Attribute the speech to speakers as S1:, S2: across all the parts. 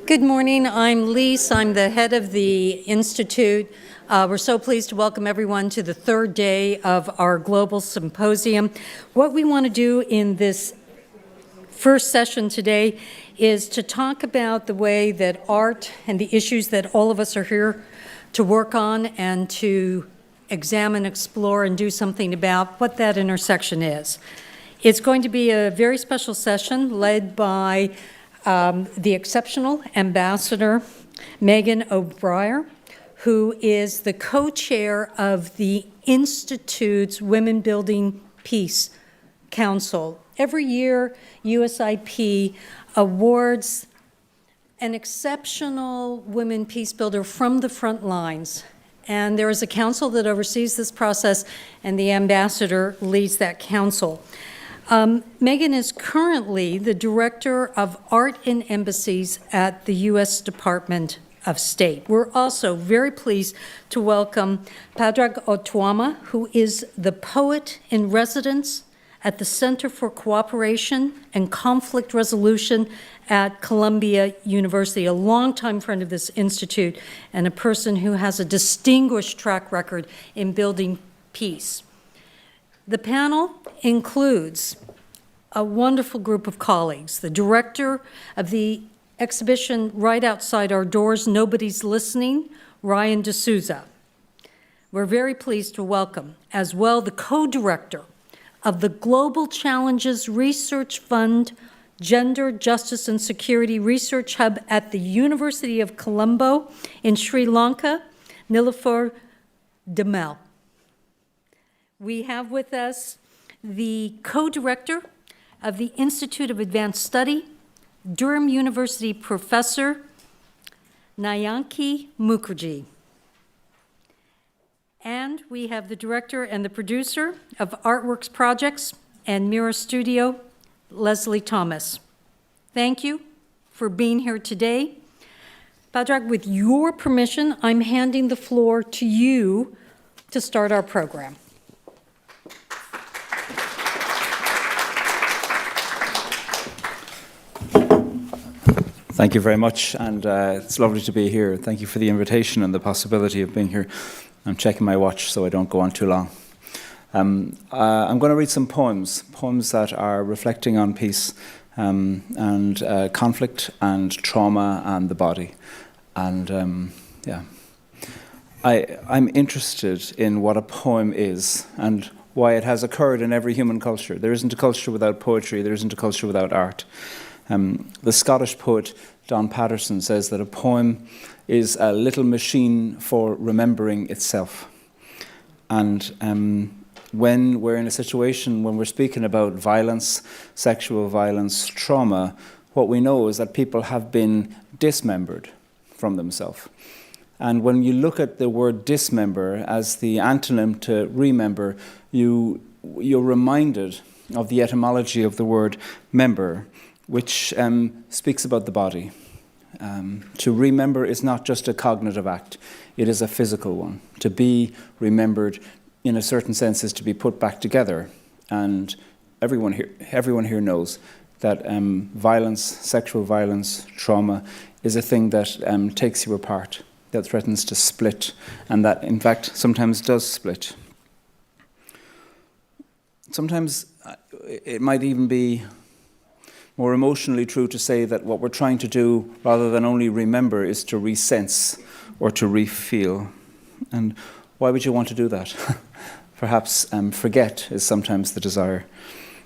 S1: Good morning. I'm Lise. I'm the head of the Institute. We're so pleased to welcome everyone to the third day of our global symposium. What we want to do in this first session today is to talk about the way that art and the issues that all of us are here to work on and to examine, explore, and do something about what that intersection is. It's going to be a very special session led by the exceptional ambassador, Megan O'Brien, who is the co-chair of the Institute's Women Building Peace Council. Every year, USIP awards an exceptional women peace builder from the front lines. And there is a council that oversees this process, and the ambassador leads that council. Megan is currently the Director of Art in Embassies at the U.S. Department of State. We're also very pleased to welcome Padraig Otuama, who is the Poet in Residence at the Center for Cooperation and Conflict Resolution at Columbia University, a longtime friend of this institute and a person who has a distinguished track record in building peace. The panel includes a wonderful group of colleagues. The director of the exhibition right outside our doors, Nobody's Listening, Ryan D'Souza. We're very pleased to welcome as well the co-director of the Global Challenges Research Fund Gender, Justice and Security Research Hub at the University of Colombo in Sri Lanka, Nilofer Demel. We have with us the co-director of the Institute of Advanced Study, Durham University professor, Nayanki Mukherjee. And we have the director and the producer of Artworks Projects and Mirror Studio, Leslie Thomas. Thank you for being here today. Padraig, with your permission, I'm handing the floor to you to start our program.
S2: Thank you very much, and it's lovely to be here. Thank you for the invitation and the possibility of being here. I'm checking my watch so I don't go on too long. I'm going to read some poems that are reflecting on peace and conflict and trauma and the body. And I'm interested in what a poem is and why it has occurred in every human culture. There isn't a culture without poetry, there isn't a culture without art. The Scottish poet Don Patterson says that a poem is a little machine for remembering itself. And when we're in a situation, when we're speaking about violence, sexual violence, trauma, what we know is that people have been dismembered from themselves. And when you look at the word dismember as the antonym to remember, you're reminded of the etymology of the word member, which speaks about the body. To remember is not just a cognitive act, it is a physical one. To be remembered, in a certain sense, is to be put back together. And everyone here knows that violence, sexual violence, trauma, is a thing that takes you apart, that threatens to split, and that, in fact, sometimes does split. Sometimes it might even be more emotionally true to say that what we're trying to do, rather than only remember, is to resense or to re-feel. And why would you want to do that? Perhaps forget is sometimes the desire.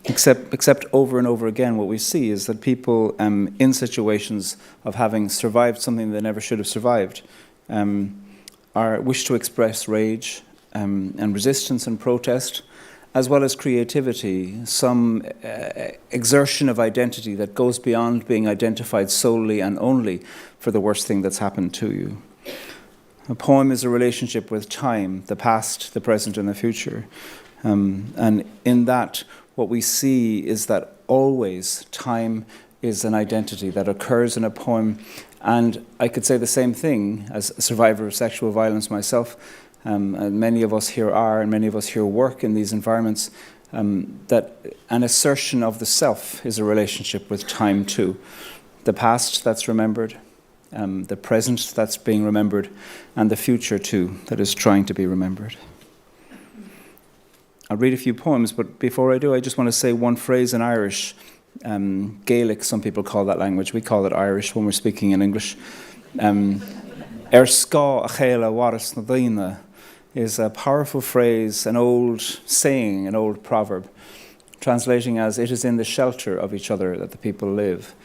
S2: Except over and over again, what we see is that people in situations of having survived something they never should have survived wish to express rage and resistance and protest, as well as creativity, some exertion of identity that goes beyond being identified solely and only for the worst thing that's happened to you. A poem is a relationship with time, the past, the present, and the future. And in that, what we see is that always time is an identity that occurs in a poem. And I could say the same thing as a survivor of sexual violence myself. And many of us here are, and many of us here work in these environments, that an assertion of the self is a relationship with time too. The past that's remembered, the present that's being remembered, and the future too, that is trying to be remembered. I'll read a few poems, but before I do, I just want to say one phrase in Irish. Gaelic, some people call that language. We call it Irish when we're speaking in English. Ska a chéile waras na daoine is a powerful phrase, an old saying, an old proverb, translating as, it is in the shelter of each other that the people live.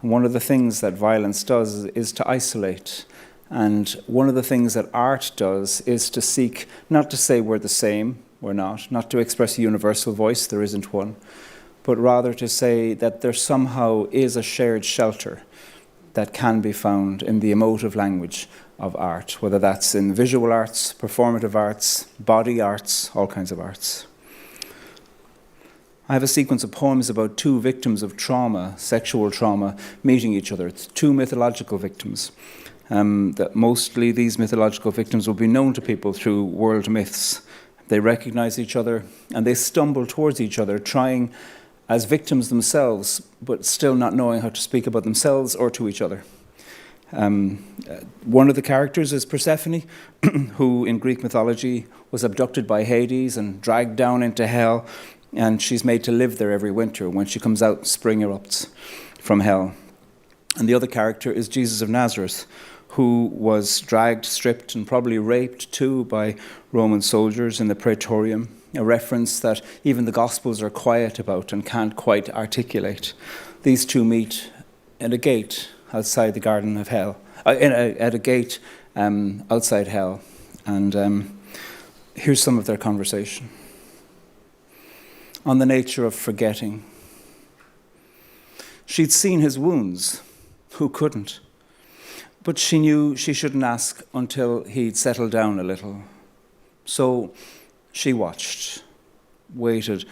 S2: And one of the things that violence does is to isolate. And one of the things that art does is to seek, not to say we're the same, we're not to express a universal voice, there isn't one, but rather to say that there somehow is a shared shelter that can be found in the emotive language of art, whether that's in visual arts, performative arts, body arts, all kinds of arts. I have a sequence of poems about two victims of trauma, sexual trauma, meeting each other. It's two mythological victims. That mostly these mythological victims will be known to people through world myths. They recognize each other and they stumble towards each other, trying as victims themselves, but still not knowing how to speak about themselves or to each other. One of the characters is Persephone, who in Greek mythology was abducted by Hades and dragged down into hell, and she's made to live there every winter. When she comes out, spring erupts from hell. And the other character is Jesus of Nazareth, who was dragged, stripped, and probably raped too by Roman soldiers in the Praetorium, a reference that even the Gospels are quiet about and can't quite articulate. These two meet at a gate outside the Garden of Hell, at a gate outside hell. And here's some of their conversation. On the nature of forgetting. She'd seen his wounds. Who couldn't? But she knew she shouldn't ask until he'd settled down a little. So she watched, waited,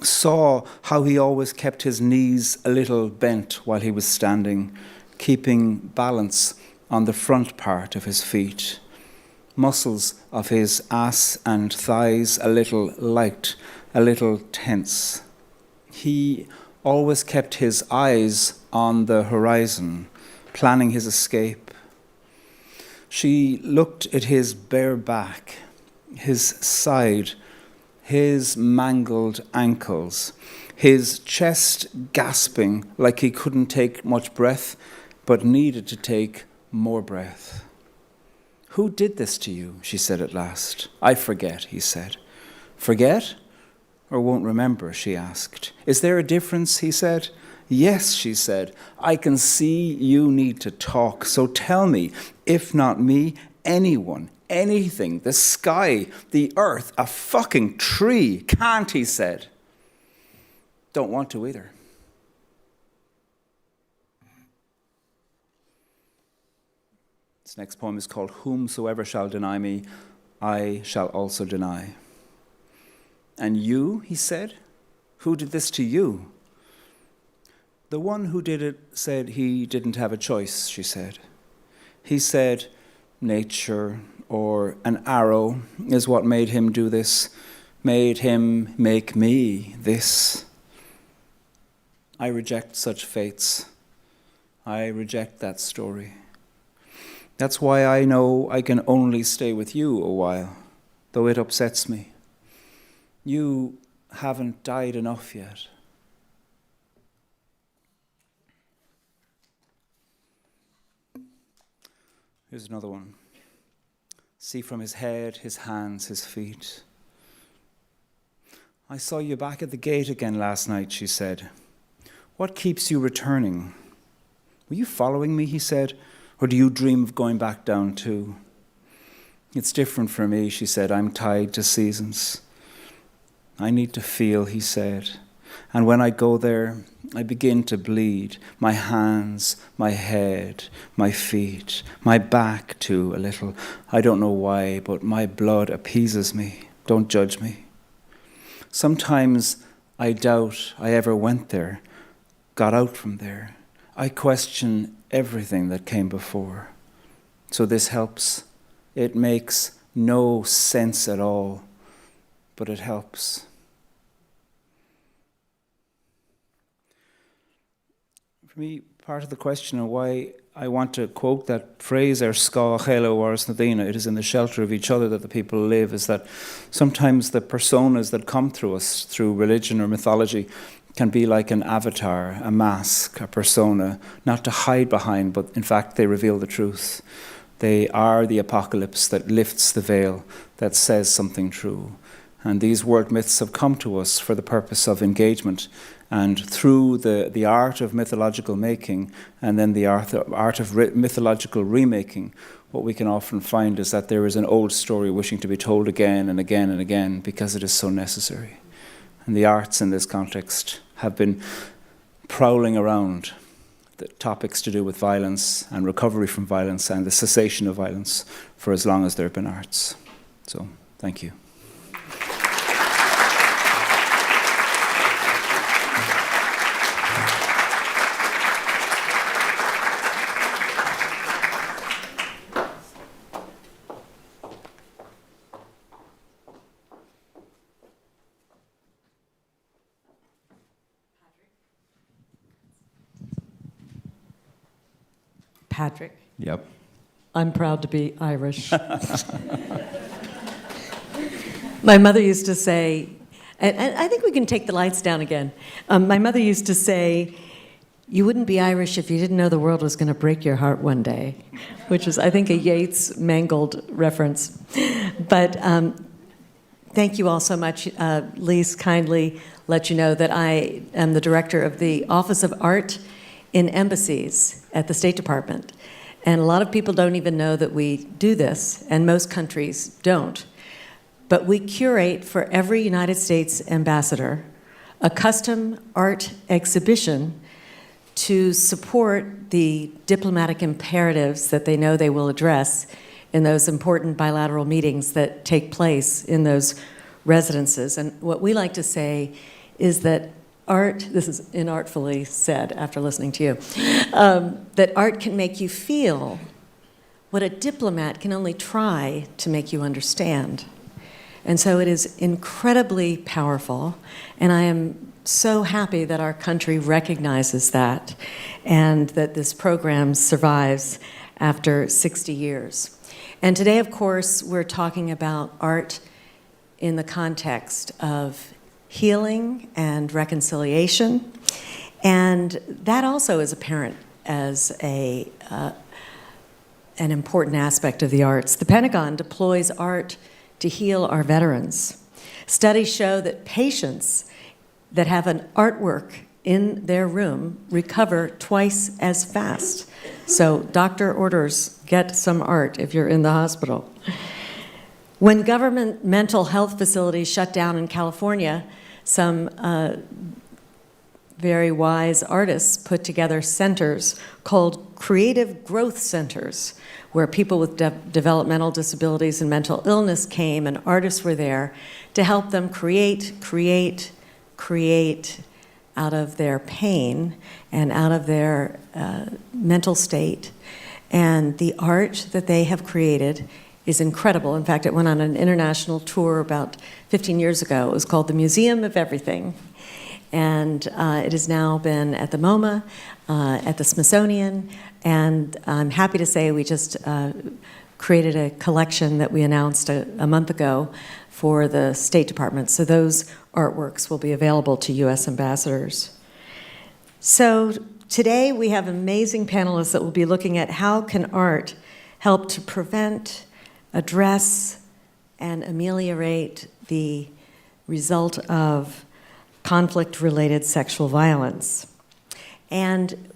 S2: saw how he always kept his knees a little bent while he was standing, keeping balance on the front part of his feet. Muscles of his ass and thighs a little light, a little tense. He always kept his eyes on the horizon, planning his escape. She looked at his bare back, his side, his mangled ankles, his chest gasping like he couldn't take much breath, but needed to take more breath. Who did this to you? She said at last. I forget, he said. Forget? Or won't remember, she asked. Is there a difference, he said. Yes, she said. I can see you need to talk, so tell me, if not me, anyone, anything, the sky, the earth, a fucking tree. Can't, he said. Don't want to either. This next poem is called Whomsoever Shall Deny Me, I Shall Also Deny. And you, he said, who did this to you? The one who did it said he didn't have a choice, she said. He said nature or an arrow is what made him do this, made him make me this. I reject such fates. I reject that story. That's why I know I can only stay with you a while, though it upsets me. You haven't died enough yet. Here's another one. See from his head, his hands, his feet. I saw you back at the gate again last night, she said. What keeps you returning? Were you following me, he said, or do you dream of going back down too? It's different for me, she said. I'm tied to seasons. I need to feel, he said. And when I go there, I begin to bleed. My hands, my head, my feet, my back too, a little. I don't know why, but my blood appeases me. Don't judge me. Sometimes I doubt I ever went there, got out from there. I question everything that came before. So this helps. It makes no sense at all, but it helps. For me, part of the question of why I want to quote that phrase, "Er ska chelo ars nadina," it is in the shelter of each other that the people live, is that sometimes the personas that come through us through religion or mythology can be like an avatar, a mask, a persona, not to hide behind, but in fact they reveal the truth. They are the apocalypse that lifts the veil, that says something true. And these world myths have come to us for the purpose of engagement. And through the art of mythological making and then the art of mythological remaking, what we can often find is that there is an old story wishing to be told again and again and again because it is so necessary. And the arts in this context have been prowling around the topics to do with violence and recovery from violence and the cessation of violence for as long as there have been arts. So, thank you.
S3: Patrick.
S2: Yep.
S3: I'm proud to be Irish. My mother used to say, and I think we can take the lights down again. My mother used to say, you wouldn't be Irish if you didn't know the world was going to break your heart one day, which is, I think, a Yeats mangled reference. But thank you all so much. Lise kindly let you know that I am the director of the Office of Art in Embassies at the State Department. And a lot of people don't even know that we do this, and most countries don't. But we curate for every United States ambassador a custom art exhibition to support the diplomatic imperatives that they know they will address in those important bilateral meetings that take place in those residences. And what we like to say is that art, this is inartfully said after listening to you, that art can make you feel what a diplomat can only try to make you understand. And so it is incredibly powerful, and I am so happy that our country recognizes that and that this program survives after 60 years. And today, of course, we're talking about art in the context of healing and reconciliation, and that also is apparent as an important aspect of the arts. The Pentagon deploys art to heal our veterans. Studies show that patients that have an artwork in their room recover twice as fast. So doctor orders, get some art if you're in the hospital. When government mental health facilities shut down in California, some very wise artists put together centers called creative growth centers, where people with developmental disabilities and mental illness came, and artists were there to help them create out of their pain and out of their mental state. And the art that they have created is incredible. In fact, it went on an international tour about 15 years ago. It was called the Museum of Everything. And it has now been at the MoMA, at the Smithsonian, and I'm happy to say we just created a collection that we announced a month ago for the State Department. So those artworks will be available to U.S. ambassadors. So today we have amazing panelists that will be looking at how can art help to prevent, address, and ameliorate the result of conflict-related sexual violence. And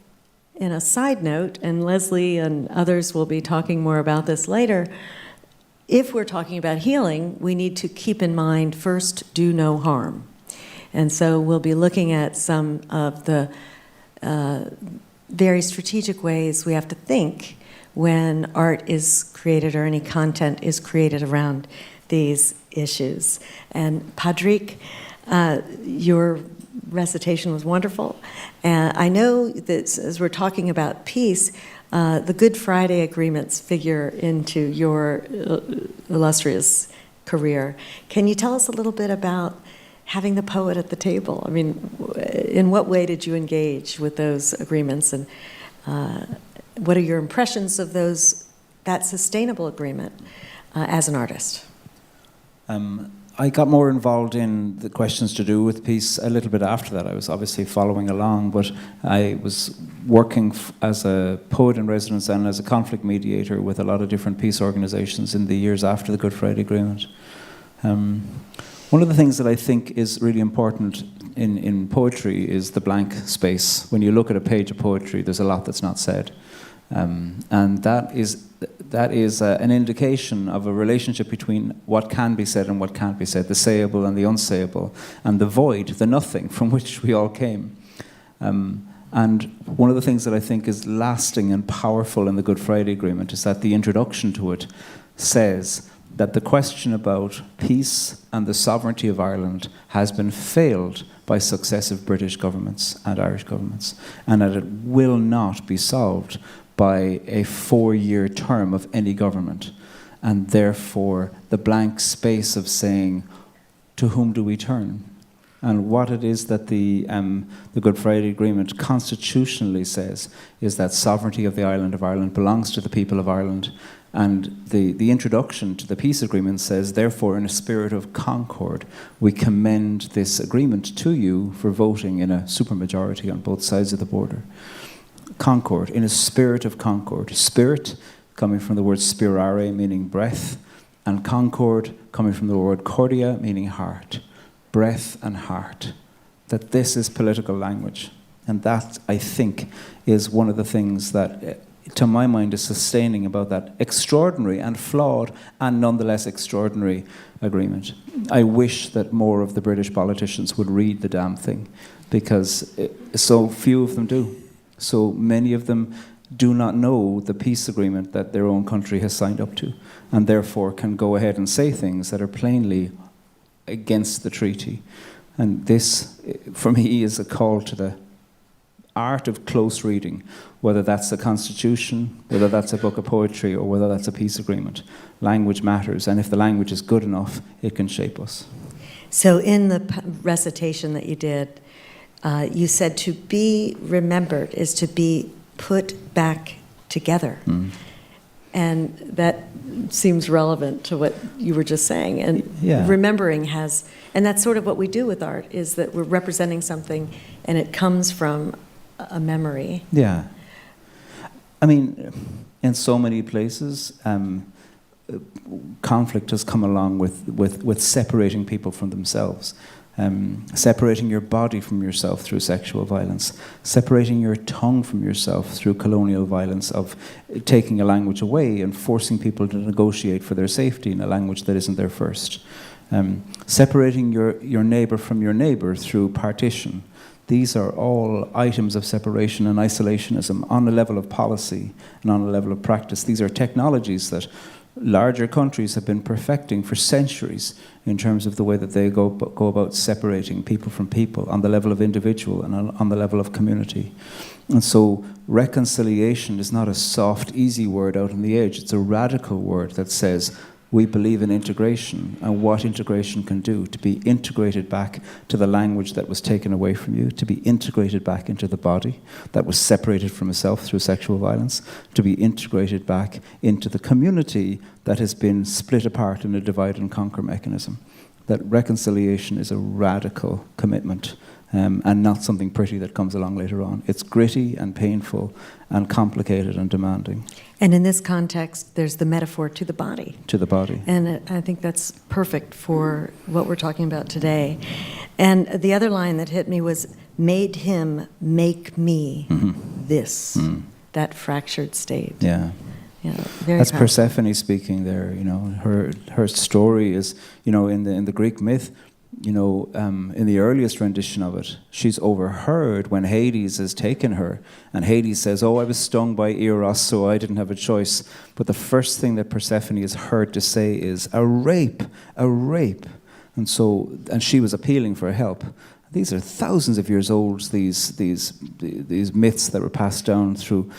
S3: in a side note, and Leslie and others will be talking more about this later, if we're talking about healing, we need to keep in mind, first, do no harm. And so we'll be looking at some of the very strategic ways we have to think when art is created or any content is created around these issues. And Patrick, your recitation was wonderful. And I know that as we're talking about peace, the Good Friday agreements figure into your illustrious career. Can you tell us a little bit about having the poet at the table? I mean, in what way did you engage with those agreements, and what are your impressions of that sustainable agreement as an artist?
S2: I got more involved in the questions to do with peace a little bit after that. I was obviously following along, but I was working as a poet in residence and as a conflict mediator with a lot of different peace organizations in the years after the Good Friday Agreement. One of the things that I think is really important in poetry is the blank space. When you look at a page of poetry, there's a lot that's not said. And that is an indication of a relationship between what can be said and what can't be said, the sayable and the unsayable, and the void, the nothing from which we all came. And one of the things that I think is lasting and powerful in the Good Friday Agreement is that the introduction to it says that the question about peace and the sovereignty of Ireland has been failed by successive British governments and Irish governments, and that it will not be solved by a 4-year term of any government. And therefore, the blank space of saying, to whom do we turn? And what it is that the Good Friday Agreement constitutionally says is that sovereignty of the island of Ireland belongs to the people of Ireland. And the introduction to the peace agreement says, therefore, in a spirit of concord, we commend this agreement to you for voting in a supermajority on both sides of the border. Concord, in a spirit of concord. Spirit, coming from the word spirare, meaning breath, and concord, coming from the word cordia, meaning heart. Breath and heart. That this is political language. And that, I think, is one of the things that, to my mind, is sustaining about that extraordinary and flawed and nonetheless extraordinary agreement. I wish that more of the British politicians would read the damn thing, because so few of them do. So many of them do not know the peace agreement that their own country has signed up to, and therefore can go ahead and say things that are plainly against the treaty. And this, for me, is a call to the art of close reading, whether that's a constitution, whether that's a book of poetry, or whether that's a peace agreement. Language matters, and if the language is good enough, it can shape us.
S3: So in the recitation that you did, you said to be remembered is to be put back together. And that seems relevant to what you were just saying. And remembering has, and that's sort of what we do with art, is that we're representing something and it comes from a memory.
S2: Yeah. I mean, in so many places, conflict has come along with separating people from themselves. Separating your body from yourself through sexual violence, separating your tongue from yourself through colonial violence of taking a language away and forcing people to negotiate for their safety in a language that isn't their first. Separating your neighbour from your neighbour through partition. These are all items of separation and isolationism on the level of policy and on the level of practice. These are technologies that larger countries have been perfecting for centuries in terms of the way that they go about separating people from people on the level of individual and on the level of community. And so reconciliation is not a soft, easy word out on the edge. It's a radical word that says we believe in integration and what integration can do, to be integrated back to the language that was taken away from you, to be integrated back into the body that was separated from itself through sexual violence, to be integrated back into the community that has been split apart in a divide and conquer mechanism. That reconciliation is a radical commitment and not something pretty that comes along later on. It's gritty and painful and complicated and demanding.
S3: And in this context, there's the metaphor to the body.
S2: To the body.
S3: And I think that's perfect for what we're talking about today. And the other line that hit me was, made him make me this, that fractured state.
S2: Yeah.
S3: Yeah, very
S2: That's
S3: powerful.
S2: Persephone speaking there. You know, her story is, you know, in the Greek myth, you know, in the earliest rendition of it, she's overheard when Hades has taken her, and Hades says, "Oh, I was stung by Eros, so I didn't have a choice." But the first thing that Persephone is heard to say is, "A rape, a rape," and she was appealing for help. These are thousands of years old. These myths that were passed down through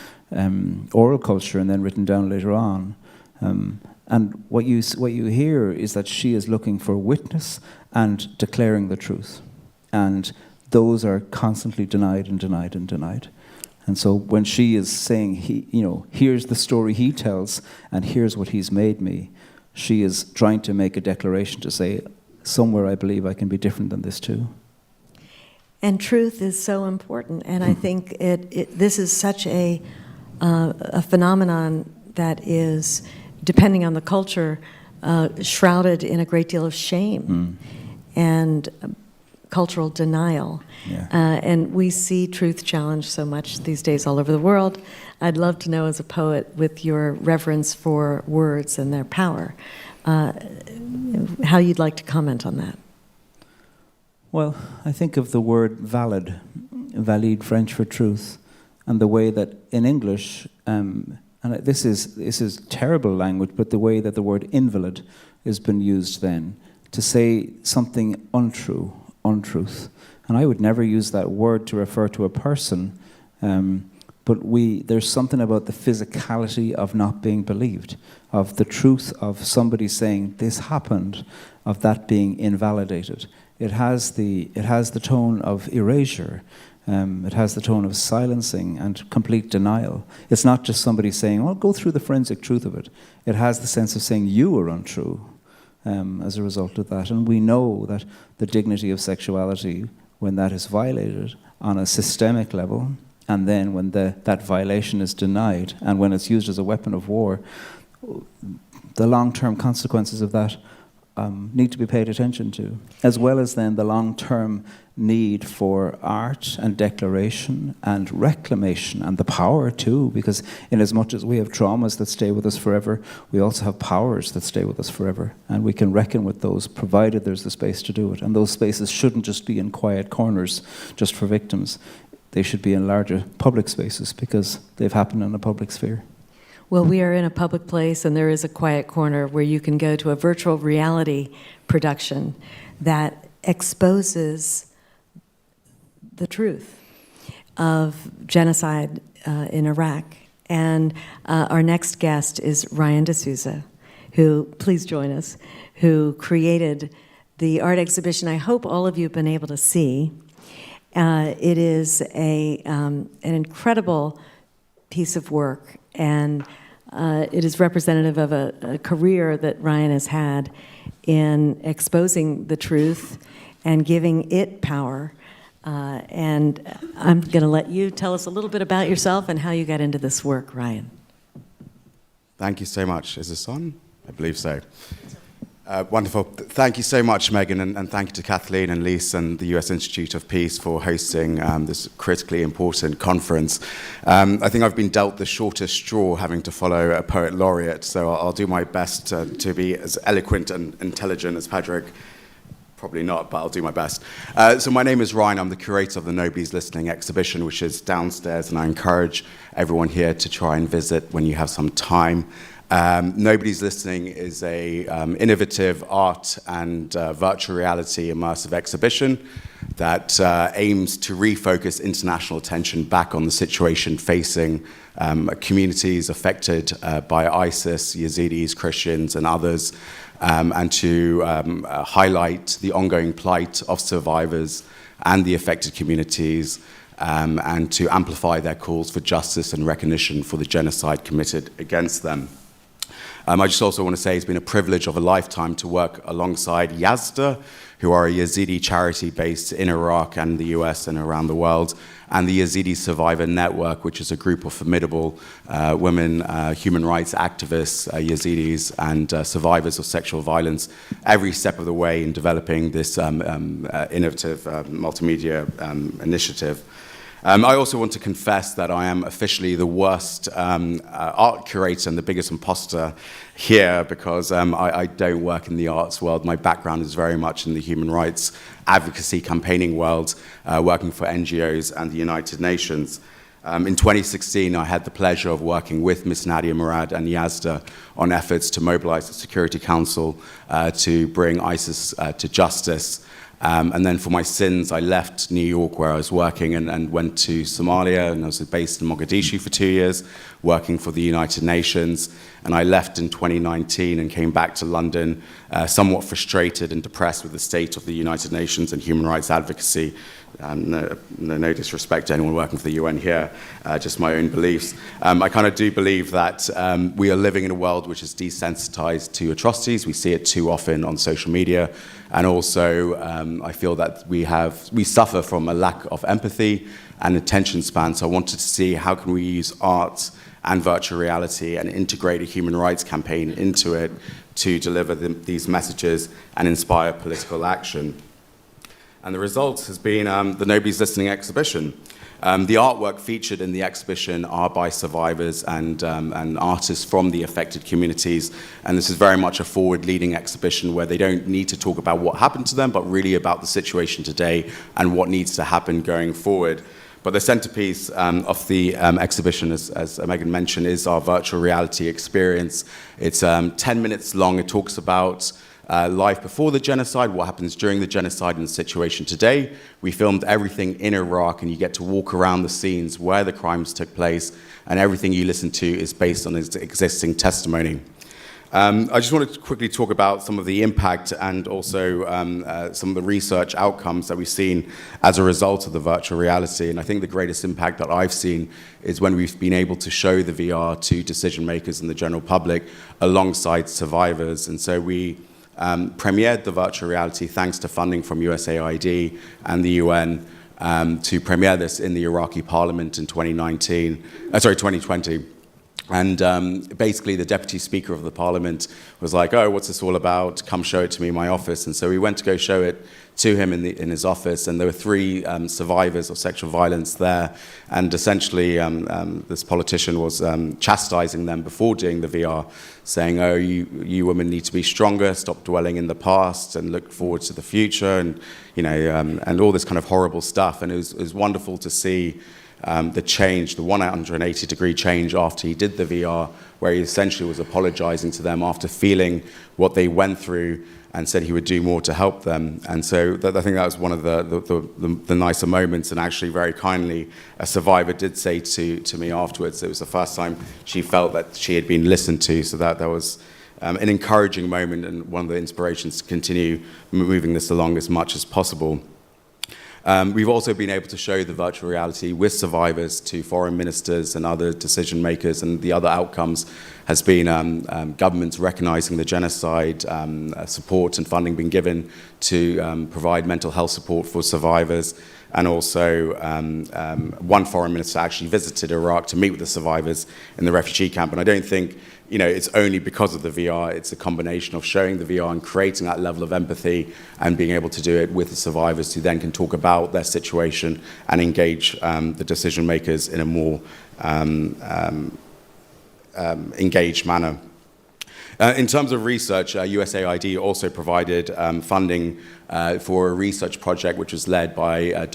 S2: oral culture and then written down later on. And what you hear is that she is looking for witness and declaring the truth. And those are constantly denied and denied and denied. And so when she is saying, here's the story he tells, and here's what he's made me, she is trying to make a declaration to say, somewhere I believe I can be different than this too.
S3: And truth is so important, and I think this is such a phenomenon that is, depending on the culture, shrouded in a great deal of shame and cultural denial.
S2: Yeah.
S3: And we see truth challenged so much these days all over the world. I'd love to know, as a poet, with your reverence for words and their power, how you'd like to comment on that.
S2: Well, I think of the word valid French for truth, and the way that in English, and this is terrible language, but the way that the word invalid has been used then to say something untrue, untruth. And I would never use that word to refer to a person, but there's something about the physicality of not being believed, of the truth of somebody saying this happened, of that being invalidated. It has the tone of erasure. It has the tone of silencing and complete denial. It's not just somebody saying, well, go through the forensic truth of it. It has the sense of saying you are untrue as a result of that. And we know that the dignity of sexuality, when that is violated on a systemic level, and then when that violation is denied, and when it's used as a weapon of war, the long-term consequences of that need to be paid attention to, as well as then the long-term need for art and declaration and reclamation and the power too, because in as much as we have traumas that stay with us forever, we also have powers that stay with us forever, and we can reckon with those provided there's the space to do it. And those spaces shouldn't just be in quiet corners just for victims. They should be in larger public spaces because they've happened in a public sphere.
S3: Well, we are in a public place, and there is a quiet corner where you can go to a virtual reality production that exposes the truth of genocide in Iraq. And our next guest is Ryan D'Souza, who, please join us, who created the art exhibition I hope all of you have been able to see. It is an incredible piece of work, and it is representative of a career that Ryan has had in exposing the truth and giving it power. And I'm going to let you tell us a little bit about yourself and how you got into this work, Ryan.
S4: Thank you so much. Is this on? I believe so. Wonderful. Thank you so much, Megan, and thank you to Kathleen and Lise and the US Institute of Peace for hosting this critically important conference. I think I've been dealt the shortest straw having to follow a poet laureate, so I'll do my best to be as eloquent and intelligent as Padraig. Probably not, but I'll do my best. So my name is Ryan. I'm the curator of the Nobody's Listening exhibition, which is downstairs, and I encourage everyone here to try and visit when you have some time. Nobody's Listening is a innovative art and virtual reality immersive exhibition that aims to refocus international attention back on the situation facing communities affected by ISIS, Yazidis, Christians, and others, and to highlight the ongoing plight of survivors and the affected communities, and to amplify their calls for justice and recognition for the genocide committed against them. I just also want to say it's been a privilege of a lifetime to work alongside Yazda, who are a Yazidi charity based in Iraq and the US and around the world, and the Yazidi Survivor Network, which is a group of formidable women, human rights activists, Yazidis, and survivors of sexual violence, every step of the way in developing this innovative multimedia initiative. I also want to confess that I am officially the worst art curator and the biggest imposter here because I don't work in the arts world. My background is very much in the human rights advocacy campaigning world, working for NGOs and the United Nations. In 2016, I had the pleasure of working with Ms. Nadia Murad and Yazda on efforts to mobilize the Security Council to bring ISIS to justice. And then for my sins, I left New York where I was working and went to Somalia, and I was based in Mogadishu for 2 years, working for the United Nations. And I left in 2019 and came back to London, somewhat frustrated and depressed with the state of the United Nations and human rights advocacy. No disrespect to anyone working for the UN here, just my own beliefs. I kind of do believe that we are living in a world which is desensitized to atrocities. We see it too often on social media. And also, I feel that we suffer from a lack of empathy and attention span. So I wanted to see how can we use art and virtual reality and integrate a human rights campaign into it to deliver these messages and inspire political action. And the result has been the Nobody's Listening exhibition. The artwork featured in the exhibition are by survivors and artists from the affected communities. And this is very much a forward-leading exhibition where they don't need to talk about what happened to them, but really about the situation today and what needs to happen going forward. But the centerpiece of the exhibition, as Megan mentioned, is our virtual reality experience. It's 10 minutes long. It talks about life before the genocide, what happens during the genocide, and the situation today. We filmed everything in Iraq, and you get to walk around the scenes where the crimes took place, and everything you listen to is based on existing testimony. I just wanted to quickly talk about some of the impact and also some of the research outcomes that we've seen as a result of the virtual reality. And I think the greatest impact that I've seen is when we've been able to show the VR to decision makers and the general public alongside survivors. And so we premiered the virtual reality thanks to funding from USAID and the UN to premiere this in the Iraqi parliament in 2020. And basically the deputy speaker of the parliament was like, oh, what's this all about? Come show it to me in my office. And so we went to go show it to him in his office, and there were 3 survivors of sexual violence there. And essentially this politician was chastising them before doing the VR, saying, oh, you women need to be stronger, stop dwelling in the past and look forward to the future, and and all this kind of horrible stuff. And it was wonderful to see the change, the 180-degree change after he did the VR, where he essentially was apologizing to them after feeling what they went through and said he would do more to help them. And so I think that was one of the nicer moments. And actually, very kindly, a survivor did say to me afterwards, it was the first time she felt that she had been listened to. So that was an encouraging moment and one of the inspirations to continue moving this along as much as possible. We've also been able to show the virtual reality with survivors to foreign ministers and other decision makers, and the other outcomes has been governments recognizing the genocide, support and funding being given to provide mental health support for survivors, and also one foreign minister actually visited Iraq to meet with the survivors in the refugee camp. And I don't think it's only because of the VR. It's a combination of showing the VR and creating that level of empathy and being able to do it with the survivors who then can talk about their situation and engage the decision makers in a more engaged manner. In terms of research, USAID also provided funding for a research project which was led by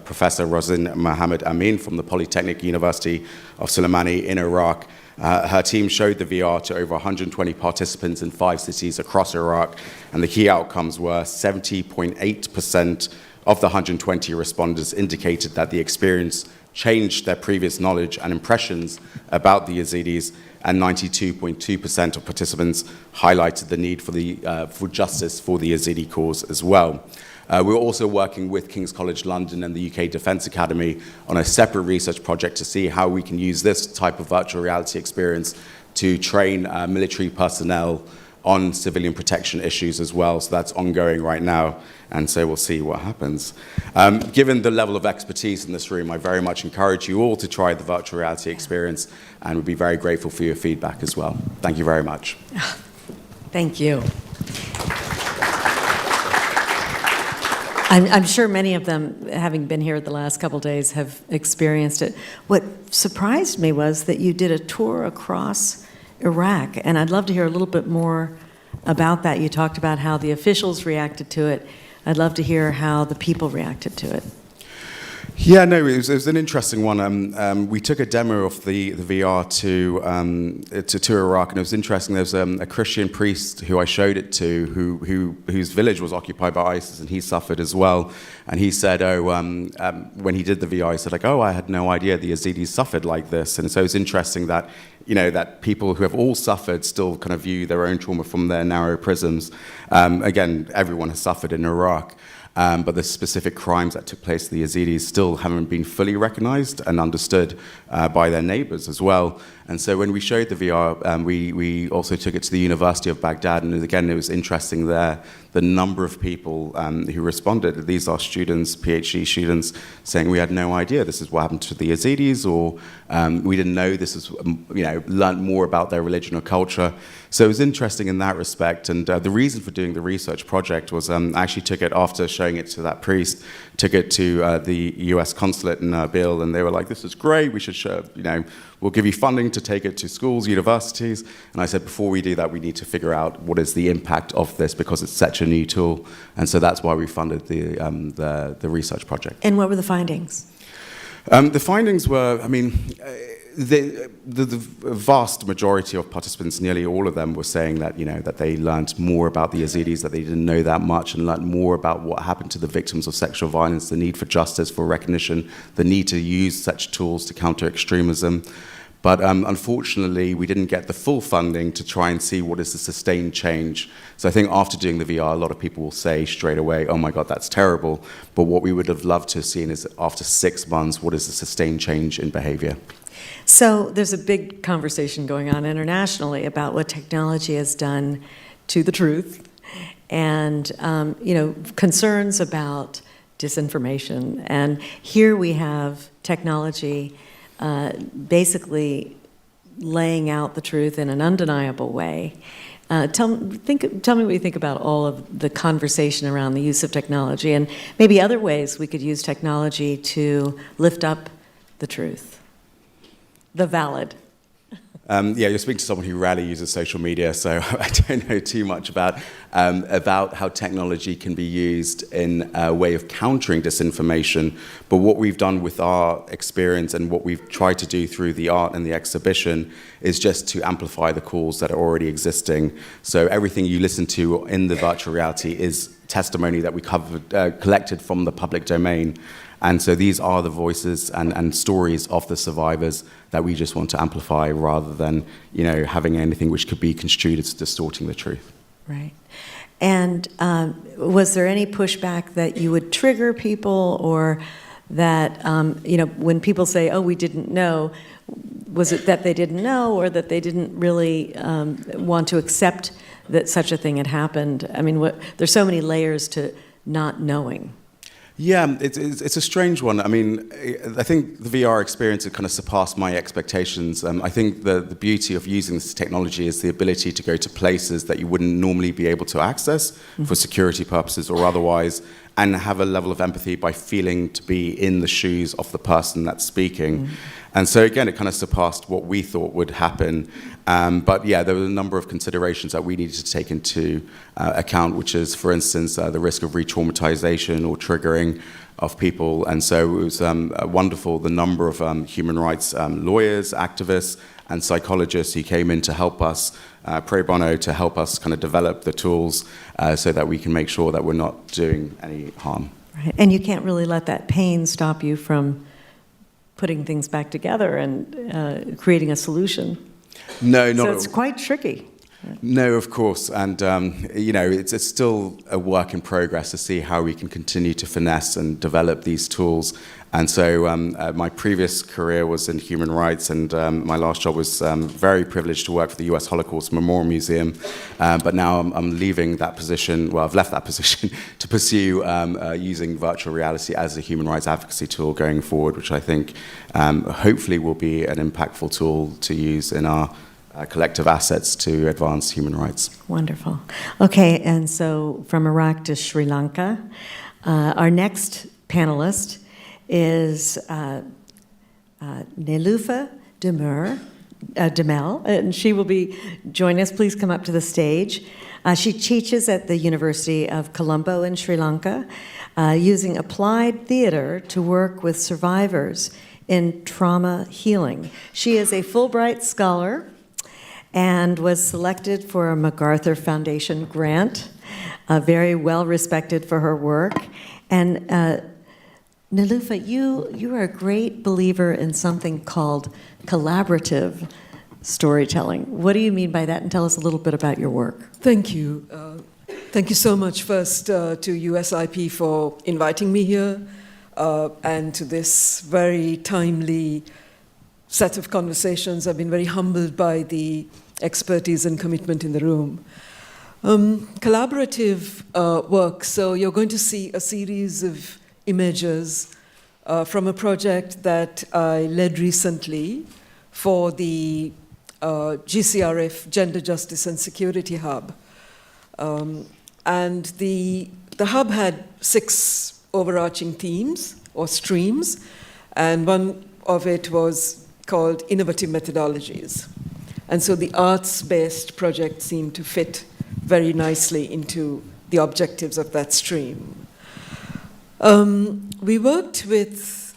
S4: Professor Rosin Mohammed Amin from the Polytechnic University of Soleimani in Iraq. Her team showed the VR to over 120 participants in 5 cities across Iraq, and the key outcomes were 70.8% of the 120 respondents indicated that the experience changed their previous knowledge and impressions about the Yazidis, and 92.2% of participants highlighted the need for justice for the Yazidi cause as well. We're also working with King's College London and the UK Defence Academy on a separate research project to see how we can use this type of virtual reality experience to train military personnel on civilian protection issues as well. So that's ongoing right now, and so we'll see what happens. Given the level of expertise in this room, I very much encourage you all to try the virtual reality experience, and we'd be very grateful for your feedback as well. Thank you very much.
S3: Thank you. I'm sure many of them, having been here the last couple of days, have experienced it. What surprised me was that you did a tour across Iraq, and I'd love to hear a little bit more about that. You talked about how the officials reacted to it. I'd love to hear how the people reacted to it.
S4: Yeah, no, it was an interesting one. We took a demo of the VR to Iraq, and it was interesting. There was a Christian priest who I showed it to, whose village was occupied by ISIS, and he suffered as well. And he said, when he did the VR, he said, like, I had no idea the Yazidis suffered like this. And so it's interesting that, that people who have all suffered still kind of view their own trauma from their narrow prisms. Again, everyone has suffered in Iraq. But the specific crimes that took place to the Yazidis still haven't been fully recognized and understood by their neighbors as well. And so when we showed the VR, we also took it to the University of Baghdad, and again, it was interesting there, the number of people who responded. These are students, PhD students, saying we had no idea this is what happened to the Yazidis, or we didn't know this is, learned more about their religion or culture. So it was interesting in that respect. And the reason for doing the research project was I actually took it after showing it to that priest, took it to the US consulate in Erbil, and they were like, this is great, we should show, we'll give you funding to take it to schools, universities. And I said, before we do that, we need to figure out what is the impact of this, because it's such a new tool. And so that's why we funded the research project.
S3: And what were the findings?
S4: The findings were, the vast majority of participants, nearly all of them, were saying that that they learned more about the Yazidis, that they didn't know that much, and learned more about what happened to the victims of sexual violence, the need for justice, for recognition, the need to use such tools to counter extremism. But unfortunately, we didn't get the full funding to try and see what is the sustained change. So I think after doing the VR, a lot of people will say straight away, oh my God, that's terrible. But what we would have loved to have seen is after 6 months, what is the sustained change in behavior?
S3: So there's a big conversation going on internationally about what technology has done to the truth, and concerns about disinformation. And here we have technology basically laying out the truth in an undeniable way. Tell me what you think about all of the conversation around the use of technology, and maybe other ways we could use technology to lift up the truth, the valid.
S4: You're speaking to someone who rarely uses social media, so I don't know too much about how technology can be used in a way of countering disinformation. But what we've done with our experience and what we've tried to do through the art and the exhibition is just to amplify the calls that are already existing. So everything you listen to in the virtual reality is testimony that we collected from the public domain. And so these are the voices and stories of the survivors that we just want to amplify, rather than, having anything which could be construed as distorting the truth.
S3: Right. And was there any pushback that you would trigger people, or that, when people say, oh, we didn't know, was it that they didn't know, or that they didn't really want to accept that such a thing had happened? There's so many layers to not knowing.
S4: Yeah, it's a strange one. I think the VR experience had kind of surpassed my expectations. I think the beauty of using this technology is the ability to go to places that you wouldn't normally be able to access for security purposes or otherwise, and have a level of empathy by feeling to be in the shoes of the person that's speaking. And so again, it kind of surpassed what we thought would happen. But yeah, there were a number of considerations that we needed to take into account, which is, for instance, the risk of re-traumatization or triggering of people. And so it was wonderful, the number of human rights lawyers, activists, and psychologists who came in to help us, pro bono, to help us kind of develop the tools so that we can make sure that we're not doing any harm.
S3: Right. And you can't really let that pain stop you from putting things back together and creating a solution.
S4: No, not
S3: so it's quite tricky.
S4: No, of course, and it's still a work in progress to see how we can continue to finesse and develop these tools. And so my previous career was in human rights, and my last job was very privileged to work for the US Holocaust Memorial Museum. But now I'm leaving that position, well, I've left that position to pursue using virtual reality as a human rights advocacy tool going forward, which I think hopefully will be an impactful tool to use in our collective assets to advance human rights.
S3: Wonderful. Okay, and so from Iraq to Sri Lanka, our next panelist is Nelufa Demir Demel, and she will be joining us. Please come up to the stage. She teaches at the University of Colombo in Sri Lanka, using applied theater to work with survivors in trauma healing. She is a Fulbright scholar and was selected for a MacArthur Foundation grant, very well respected for her work. And Nilufa, you are a great believer in something called collaborative storytelling. What do you mean by that? And tell us a little bit about your work.
S5: Thank you. Thank you so much first to USIP for inviting me here and to this very timely set of conversations. I've been very humbled by the expertise and commitment in the room. Collaborative work. So you're going to see a series of images from a project that I led recently for the GCRF Gender Justice and Security Hub. And the hub had 6 overarching themes or streams, and one of it was called Innovative Methodologies. And so the arts-based project seemed to fit very nicely into the objectives of that stream. We worked with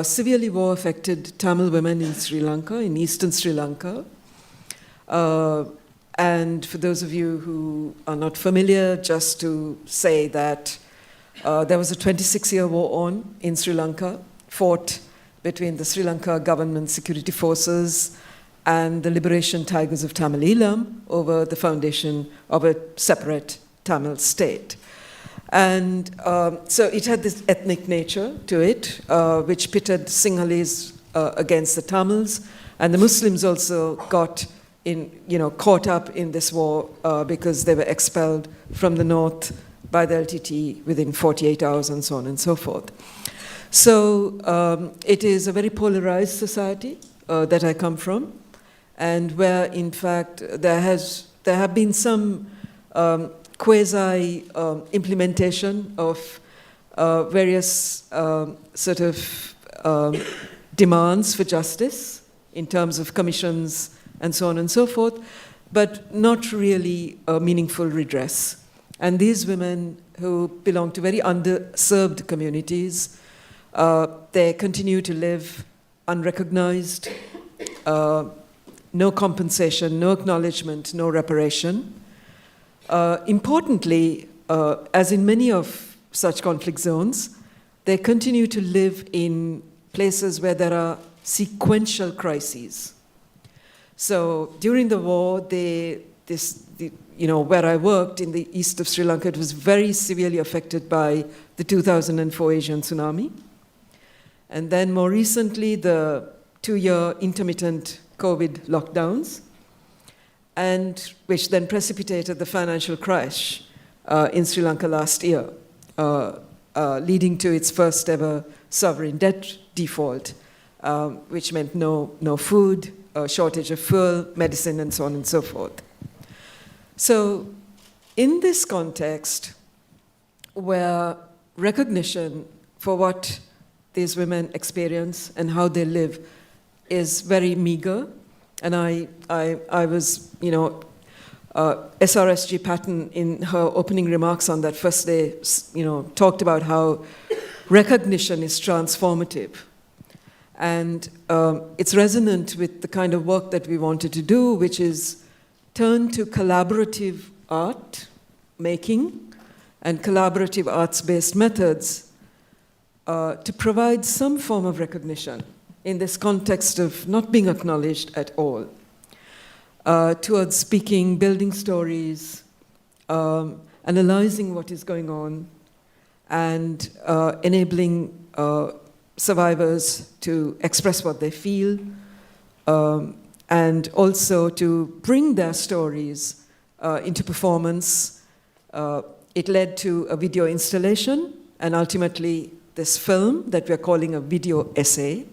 S5: severely war-affected Tamil women in Sri Lanka, in eastern Sri Lanka. And for those of you who are not familiar, just to say that there was a 26-year war on in Sri Lanka, fought between the Sri Lanka government security forces and the Liberation Tigers of Tamil Eelam over the foundation of a separate Tamil state. And so it had this ethnic nature to it, which pitted Sinhalese against the Tamils, and the Muslims also got caught up in this war because they were expelled from the north by the LTT within 48 hours and so on and so forth. So it is a very polarized society that I come from, and where in fact there have been some quasi implementation of various sort of demands for justice in terms of commissions and so on and so forth, but not really a meaningful redress. And these women who belong to very underserved communities, they continue to live unrecognized, no compensation, no acknowledgement, no reparation. Importantly, as in many of such conflict zones, they continue to live in places where there are sequential crises. So during the war, where I worked in the east of Sri Lanka, it was very severely affected by the 2004 Asian tsunami. And then more recently, the 2-year intermittent COVID lockdowns, and which then precipitated the financial crash in Sri Lanka last year, leading to its first ever sovereign debt default, which meant no food, shortage of fuel, medicine, and so on and so forth. So in this context, where recognition for what these women experience and how they live is very meager, and I was, SRSG Patton in her opening remarks on that first day, talked about how recognition is transformative. And it's resonant with the kind of work that we wanted to do, which is turn to collaborative art making and collaborative arts-based methods to provide some form of recognition in this context of not being acknowledged at all, towards speaking, building stories, analyzing what is going on, and enabling survivors to express what they feel, and also to bring their stories into performance. It led to a video installation, and ultimately this film that we're calling a video essay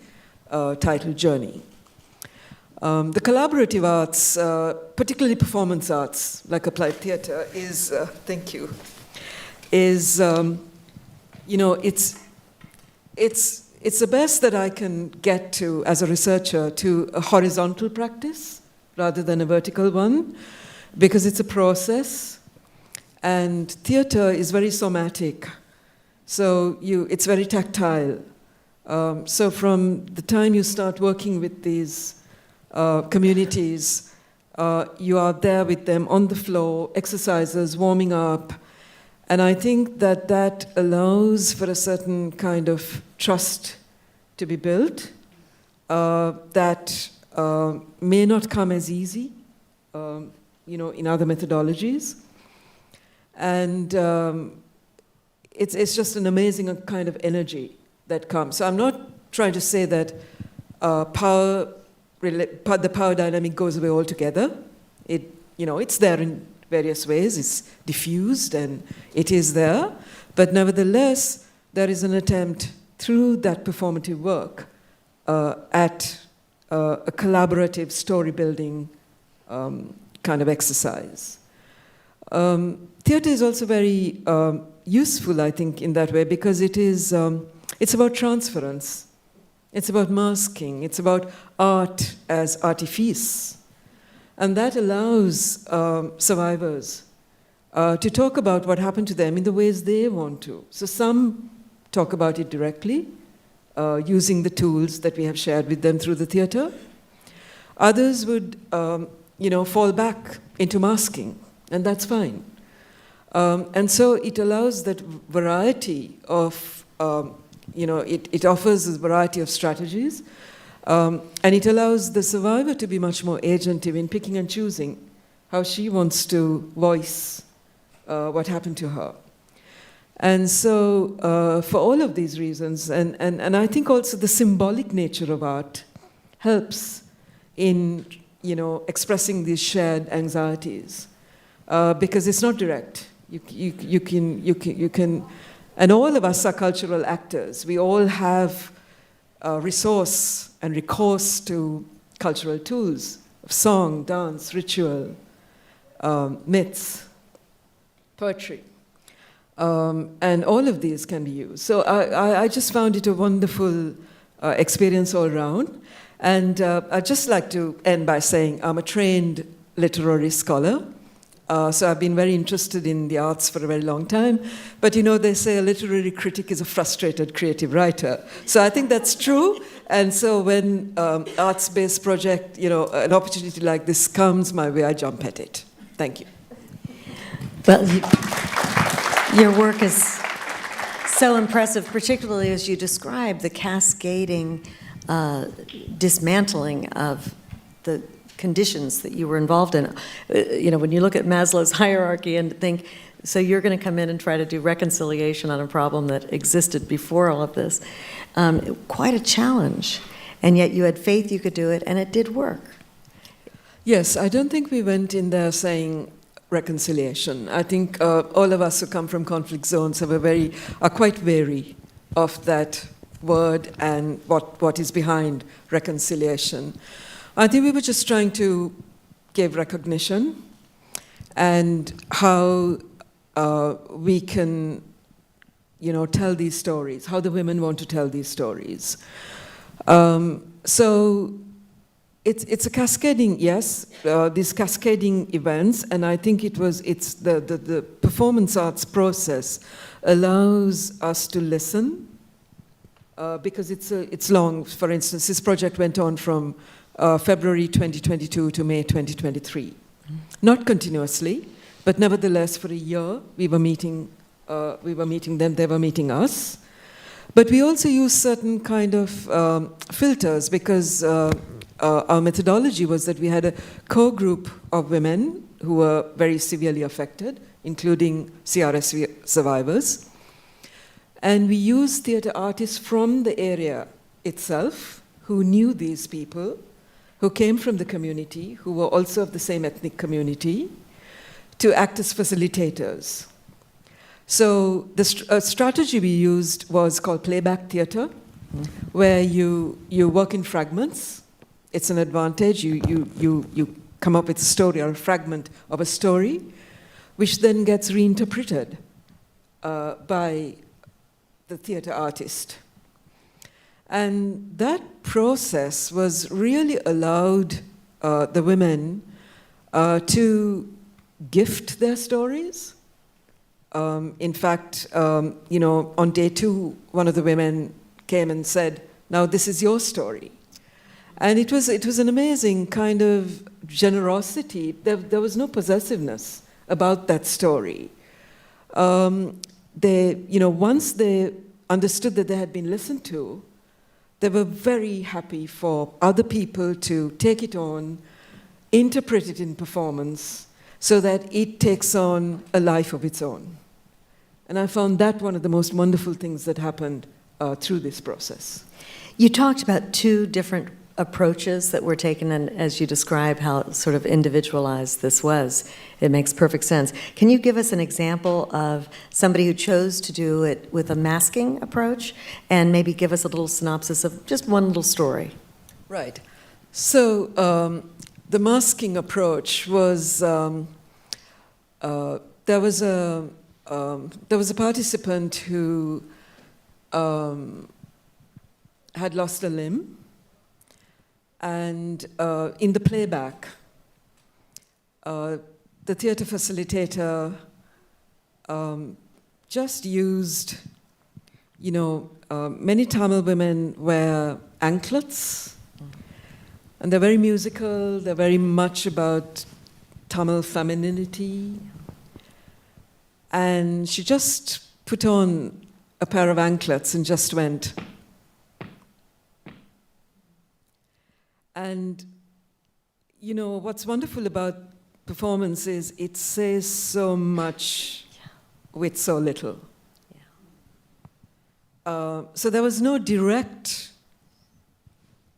S5: titled Journey. The collaborative arts, particularly performance arts, like applied theater, is, it's the best that I can get to, as a researcher, to a horizontal practice rather than a vertical one, because it's a process, and theater is very somatic. So it's very tactile. So from the time you start working with these communities, you are there with them on the floor, exercises, warming up. And I think that that allows for a certain kind of trust to be built that may not come as easy, in other methodologies. And it's just an amazing kind of energy that comes. So I'm not trying to say that the power dynamic goes away altogether. It's there in various ways. It's diffused and it is there. But nevertheless, there is an attempt through that performative work at a collaborative story-building kind of exercise. Theatre is also very useful, I think, in that way, because it's about transference. It's about masking. It's about art as artifice. And that allows survivors to talk about what happened to them in the ways they want to. So some talk about it directly, using the tools that we have shared with them through the theatre. Others would, fall back into masking, and that's fine. And so it allows that variety of, it offers a variety of strategies, and it allows the survivor to be much more agentive in picking and choosing how she wants to voice what happened to her. And so for all of these reasons, and I think also the symbolic nature of art helps in, expressing these shared anxieties, because it's not direct. You can, and all of us are cultural actors. We all have resource and recourse to cultural tools of song, dance, ritual, myths, poetry. And all of these can be used. So I just found it a wonderful experience all around. And I'd just like to end by saying I'm a trained literary scholar. So I've been very interested in the arts for a very long time. But they say a literary critic is a frustrated creative writer. So I think that's true. And so when arts-based project, an opportunity like this comes my way, I jump at it. Thank you.
S3: Well, your work is so impressive, particularly as you describe the cascading dismantling of the conditions that you were involved in. When you look at Maslow's hierarchy and think, so you're going to come in and try to do reconciliation on a problem that existed before all of this. Quite a challenge. And yet you had faith you could do it, and it did work.
S5: Yes, I don't think we went in there saying reconciliation. I think all of us who come from conflict zones are quite wary of that word and what is behind reconciliation. I think we were just trying to give recognition and how we can, tell these stories, how the women want to tell these stories. So it's a cascading, yes, these cascading events, and I think it's the performance arts process allows us to listen because it's long. For instance, this project went on from February 2022 to May 2023. Not continuously, but nevertheless for a year we were meeting them, they were meeting us. But we also use certain kind of filters because our methodology was that we had a core group of women who were very severely affected, including CRS survivors. And we used theatre artists from the area itself who knew these people, who came from the community, who were also of the same ethnic community, to act as facilitators. So the strategy we used was called playback theatre, where you work in fragments. It's an advantage. You come up with a story or a fragment of a story, which then gets reinterpreted by the theatre artist. And that process was really allowed the women to gift their stories. In fact, on day 2, one of the women came and said, "Now this is your story." And it was an amazing kind of generosity. There was no possessiveness about that story. Once they understood that they had been listened to, they were very happy for other people to take it on, interpret it in performance, so that it takes on a life of its own. And I found that one of the most wonderful things that happened through this process.
S3: You talked about 2 different approaches that were taken, and as you describe how sort of individualized this was, it makes perfect sense. Can you give us an example of somebody who chose to do it with a masking approach, and maybe give us a little synopsis of just one little story?
S5: Right. So the masking approach was there was a participant who had lost a limb. And in the playback, the theater facilitator just used, many Tamil women wear anklets, and they're very musical, they're very much about Tamil femininity. And she just put on a pair of anklets and just went. And, what's wonderful about performance is it says so much with so little. So there was no direct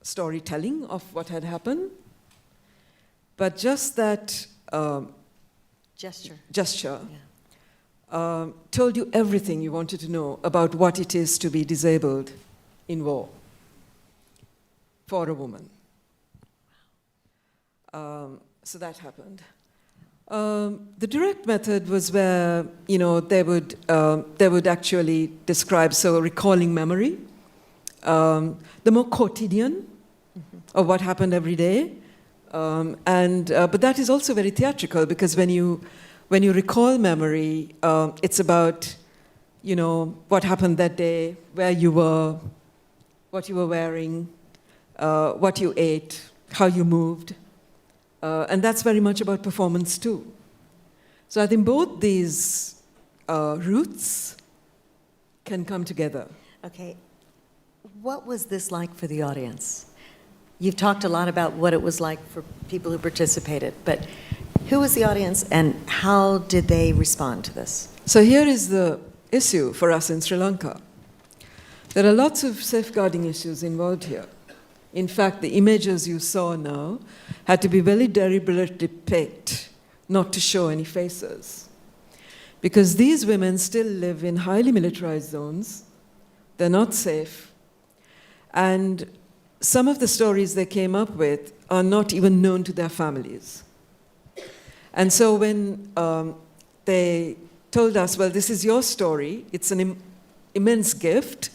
S5: storytelling of what had happened, but just that gesture told you everything you wanted to know about what it is to be disabled in war for a woman. So that happened. The direct method was where they would actually describe, so recalling memory, the more quotidian of what happened every day, but that is also very theatrical, because when you recall memory, it's about what happened that day, where you were, what you were wearing, what you ate, how you moved. And that's very much about performance too. So I think both these roots can come together.
S3: Okay. What was this like for the audience? You've talked a lot about what it was like for people who participated, but who was the audience and how did they respond to this?
S5: So here is the issue for us in Sri Lanka. There are lots of safeguarding issues involved here. In fact, the images you saw now had to be very deliberately picked not to show any faces. Because these women still live in highly militarized zones. They're not safe. And some of the stories they came up with are not even known to their families. And so when they told us, well, this is your story, it's an immense gift,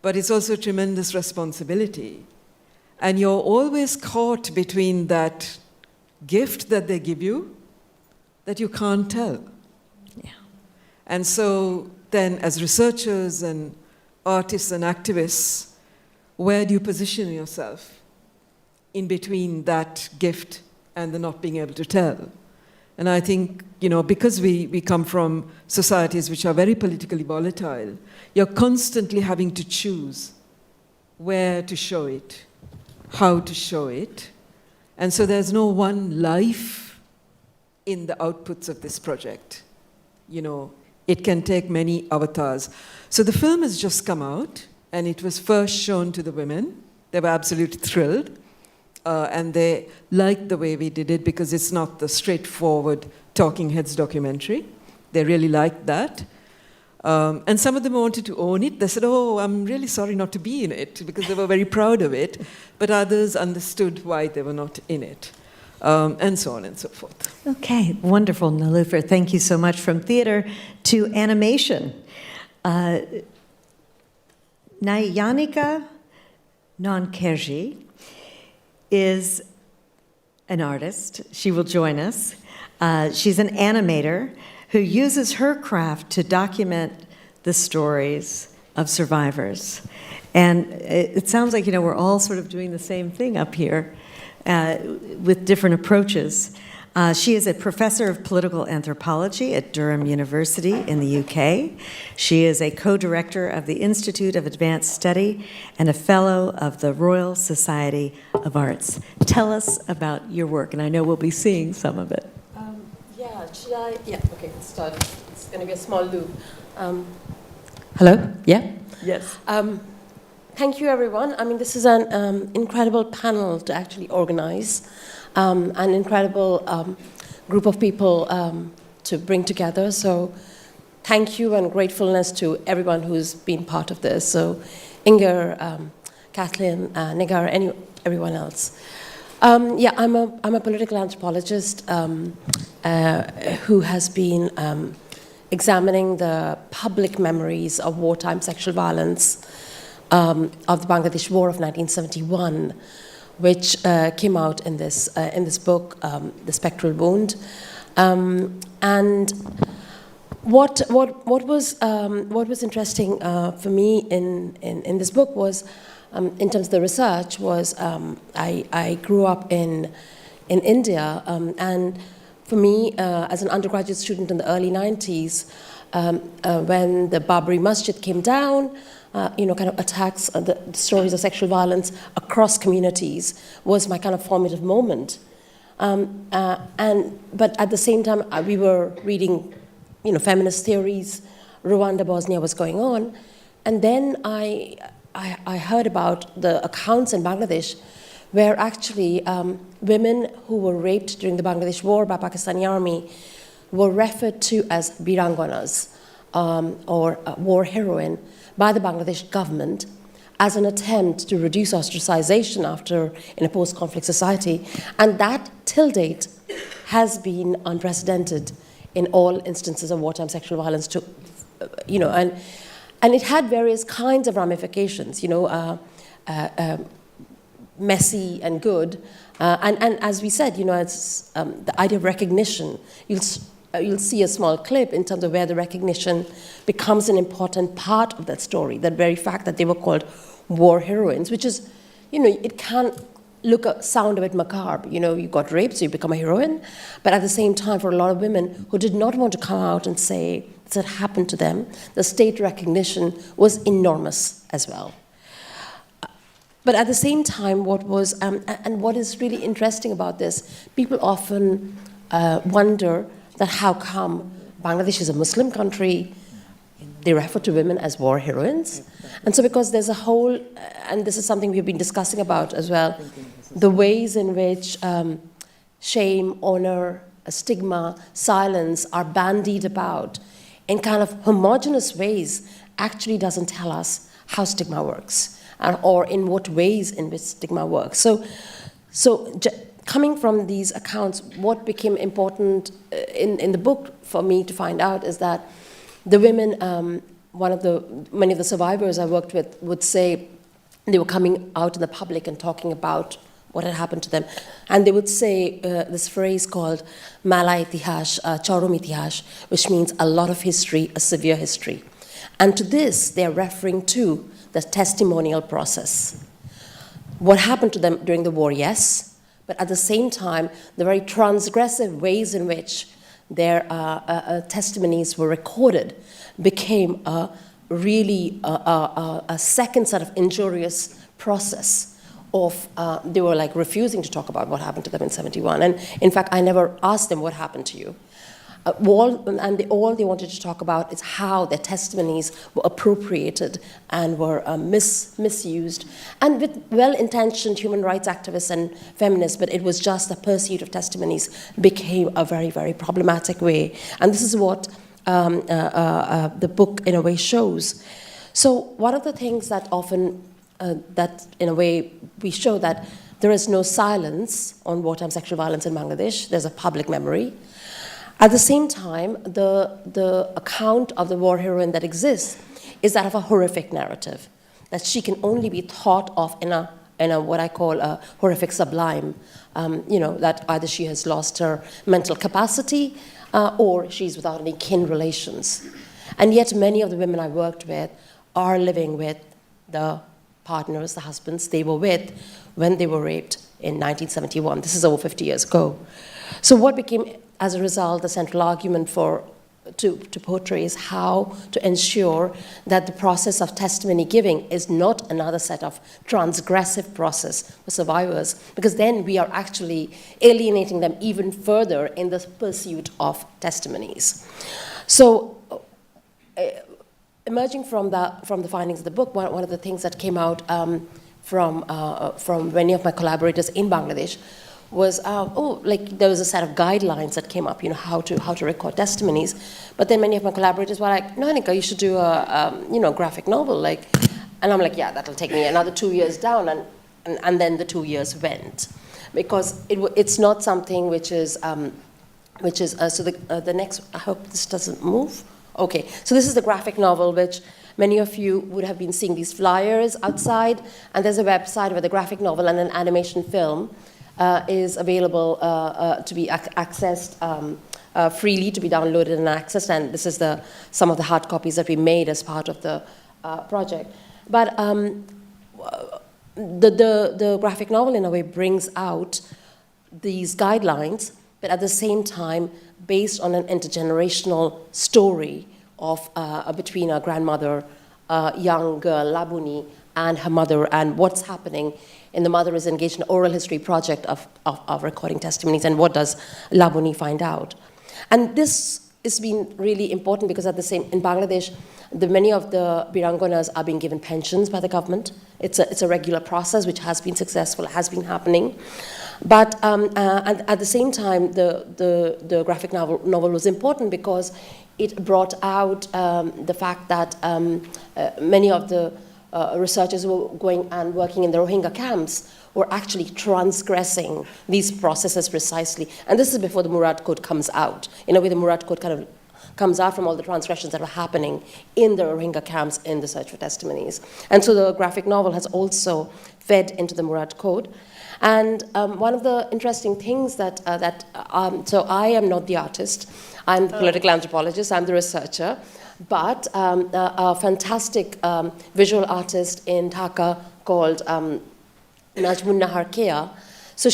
S5: but it's also a tremendous responsibility. And you're always caught between that gift that they give you that you can't tell.
S3: Yeah.
S5: And so then as researchers and artists and activists, where do you position yourself in between that gift and the not being able to tell? And I think, because we come from societies which are very politically volatile, you're constantly having to choose where to show it, how to show it. And so there's no one life in the outputs of this project. It can take many avatars. So the film has just come out, and it was first shown to the women. They were absolutely thrilled. And they liked the way we did it because it's not the straightforward talking heads documentary. They really liked that. And some of them wanted to own it. They said, oh, I'm really sorry not to be in it, because they were very proud of it. But others understood why they were not in it, and so on and so forth.
S3: Okay, wonderful, Niloufar. Thank you so much. From theater to animation. Nyanika Nonkerji is an artist. She will join us. She's an animator who uses her craft to document the stories of survivors. And it sounds like, we're all sort of doing the same thing up here with different approaches. She is a professor of political anthropology at Durham University in the UK. She is a co-director of the Institute of Advanced Study and a fellow of the Royal Society of Arts. Tell us about your work, and I know we'll be seeing some of it.
S6: Should I? Yeah, okay, let's start. It's going to be a small loop. Hello? Yeah?
S3: Yes.
S6: Thank you, everyone. I mean, this is an incredible panel to actually organize, an incredible group of people to bring together. So thank you and gratefulness to everyone who's been part of this. So Inger, Kathleen, Negar, everyone else. Yeah, I'm a political anthropologist who has been examining the public memories of wartime sexual violence of the Bangladesh War of 1971, which came out in this book, The Spectral Wound. And what was interesting for me in this book was, in terms of the research, was I grew up in India, and for me, as an undergraduate student in the early 90s, when the Babri Masjid came down, kind of attacks, the stories of sexual violence across communities was my kind of formative moment. But at the same time, we were reading, feminist theories. Rwanda, Bosnia was going on, and then I heard about the accounts in Bangladesh where actually women who were raped during the Bangladesh War by Pakistani army were referred to as biranganas, or war heroine, by the Bangladesh government as an attempt to reduce ostracization in a post-conflict society. And that, till date, has been unprecedented in all instances of wartime sexual violence, and it had various kinds of ramifications, messy and good. And as we said, it's the idea of recognition. You'll see a small clip in terms of where the recognition becomes an important part of that story, that very fact that they were called war heroines, which is, it can sound a bit macabre. You got raped, so you become a heroine. But at the same time, for a lot of women who did not want to come out and say that happened to them, the state recognition was enormous as well. But at the same time, what is really interesting about this, people often wonder that how come Bangladesh is a Muslim country, they refer to women as war heroines. And so because there's a whole, and this is something we've been discussing about as well, the ways in which shame, honor, stigma, silence are bandied about in kind of homogeneous ways actually doesn't tell us how stigma works, or in what ways in which stigma works. So coming from these accounts, what became important in the book for me to find out is that the women, many of the survivors I worked with would say they were coming out in the public and talking about what had happened to them. And they would say this phrase called Mala Itihash, Chorom Itihash, which means a lot of history, a severe history. And to this, they're referring to the testimonial process. What happened to them during the war, yes, but at the same time, the very transgressive ways in which their testimonies were recorded became a second set of injurious process of, they were like refusing to talk about what happened to them in 71. And in fact, I never asked them what happened to you. All they wanted to talk about is how their testimonies were appropriated and were misused, and with well-intentioned human rights activists and feminists, but it was just the pursuit of testimonies became a very, very problematic way. And this is what the book, in a way, shows. So one of the things that often, that in a way, we show that there is no silence on wartime sexual violence in Bangladesh. There's a public memory. At the same time, the account of the war heroine that exists is that of a horrific narrative. that she can only be thought of in a what I call a horrific sublime, that either she has lost her mental capacity or she's without any kin relations. And yet many of the women I worked with are living with the partners, the husbands they were with when they were raped in 1971. This is over 50 years ago. So what became, as a result, the central argument to portray is how to ensure that the process of testimony giving is not another set of transgressive process for survivors, because then we are actually alienating them even further in the pursuit of testimonies. So emerging from the findings of the book, one of the things that came out from many of my collaborators in Bangladesh was, there was a set of guidelines that came up, how to record testimonies. But then many of my collaborators were like, no, Annika, you should do a graphic novel. And I'm like, yeah, that'll take me another 2 years down. And then the 2 years went. Because it's not something which is so the next, I hope this doesn't move. Okay, so this is the graphic novel, which many of you would have been seeing these flyers outside. And there's a website where the graphic novel and an animation film is available to be accessed freely, to be downloaded and accessed, and this is some of the hard copies that we made as part of the project. But the graphic novel, in a way, brings out these guidelines, but at the same time, based on an intergenerational story of between a grandmother, a young girl, Labuni, and her mother, and what's happening. And the mother is engaged in an oral history project of recording testimonies, and what does Labuni find out? And this has been really important because in Bangladesh, many of the Birangonas are being given pensions by the government. It's a regular process which has been successful, has been happening. But and at the same time, the graphic novel was important because it brought out the fact that many of the researchers who were going and working in the Rohingya camps were actually transgressing these processes precisely. And this is before the Murad Code comes out. In a way, the Murad Code kind of comes out from all the transgressions that were happening in the Rohingya camps in the search for testimonies. And so the graphic novel has also fed into the Murad Code. And one of the interesting things so I am not the artist, I'm the political anthropologist, I'm the researcher, but a fantastic visual artist in Dhaka called Najmun Nahar Kea. So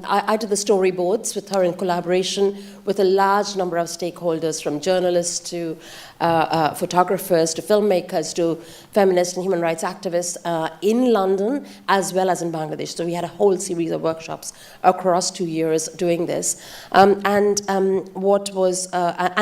S6: I did the storyboards with her in collaboration with a large number of stakeholders, from journalists to photographers to filmmakers to feminist and human rights activists in London as well as in Bangladesh. So we had a whole series of workshops across 2 years doing this. And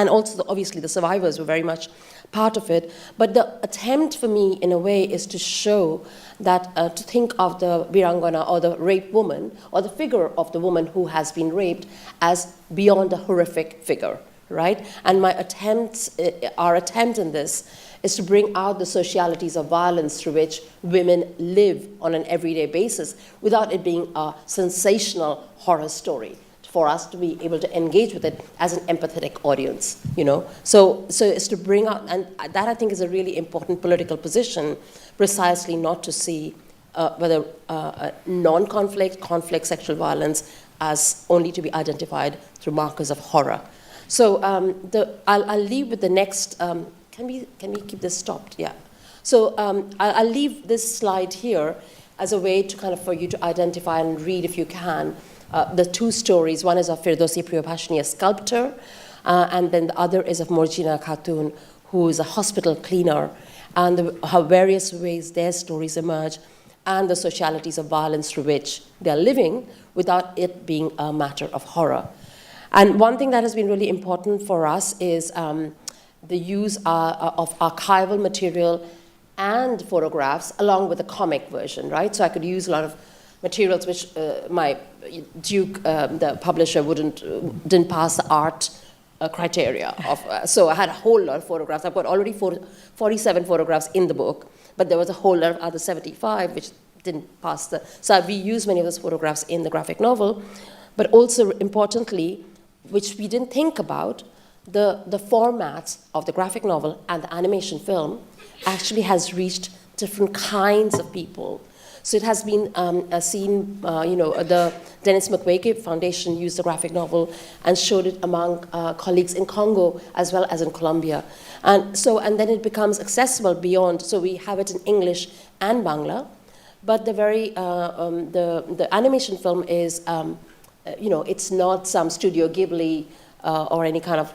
S6: also obviously the survivors were very much part of it. But the attempt for me, in a way, is to show that to think of the Virangana or the raped woman or the figure of the woman who has been raped as beyond a horrific figure, right? And our attempt in this is to bring out the socialities of violence through which women live on an everyday basis without it being a sensational horror story, for us to be able to engage with it as an empathetic audience, So it's to bring out, and that I think is a really important political position, precisely not to see whether non-conflict, conflict, sexual violence as only to be identified through markers of horror. So I'll leave with the next, can we keep this stopped? Yeah. So I'll leave this slide here as a way to kind of for you to identify and read, if you can, the two stories. One is of Firdausi Priyopashni, a sculptor, and then the other is of Morjina Khatun, who is a hospital cleaner, and how various ways their stories emerge, and the socialities of violence through which they're living without it being a matter of horror. And one thing that has been really important for us is the use of archival material and photographs along with the comic version, right? So I could use a lot of materials which my Duke, the publisher, didn't pass the art criteria of. So I had a whole lot of photographs. I've got already 47 photographs in the book, but there was a whole lot of other 75 which didn't pass the. So we used many of those photographs in the graphic novel, but also importantly, which we didn't think about, the formats of the graphic novel and the animation film actually has reached different kinds of people. So it has been seen, the Dennis Mukwege Foundation used the graphic novel and showed it among colleagues in Congo as well as in Colombia. And then it becomes accessible beyond, so we have it in English and Bangla, but the animation film is, it's not some Studio Ghibli or any kind of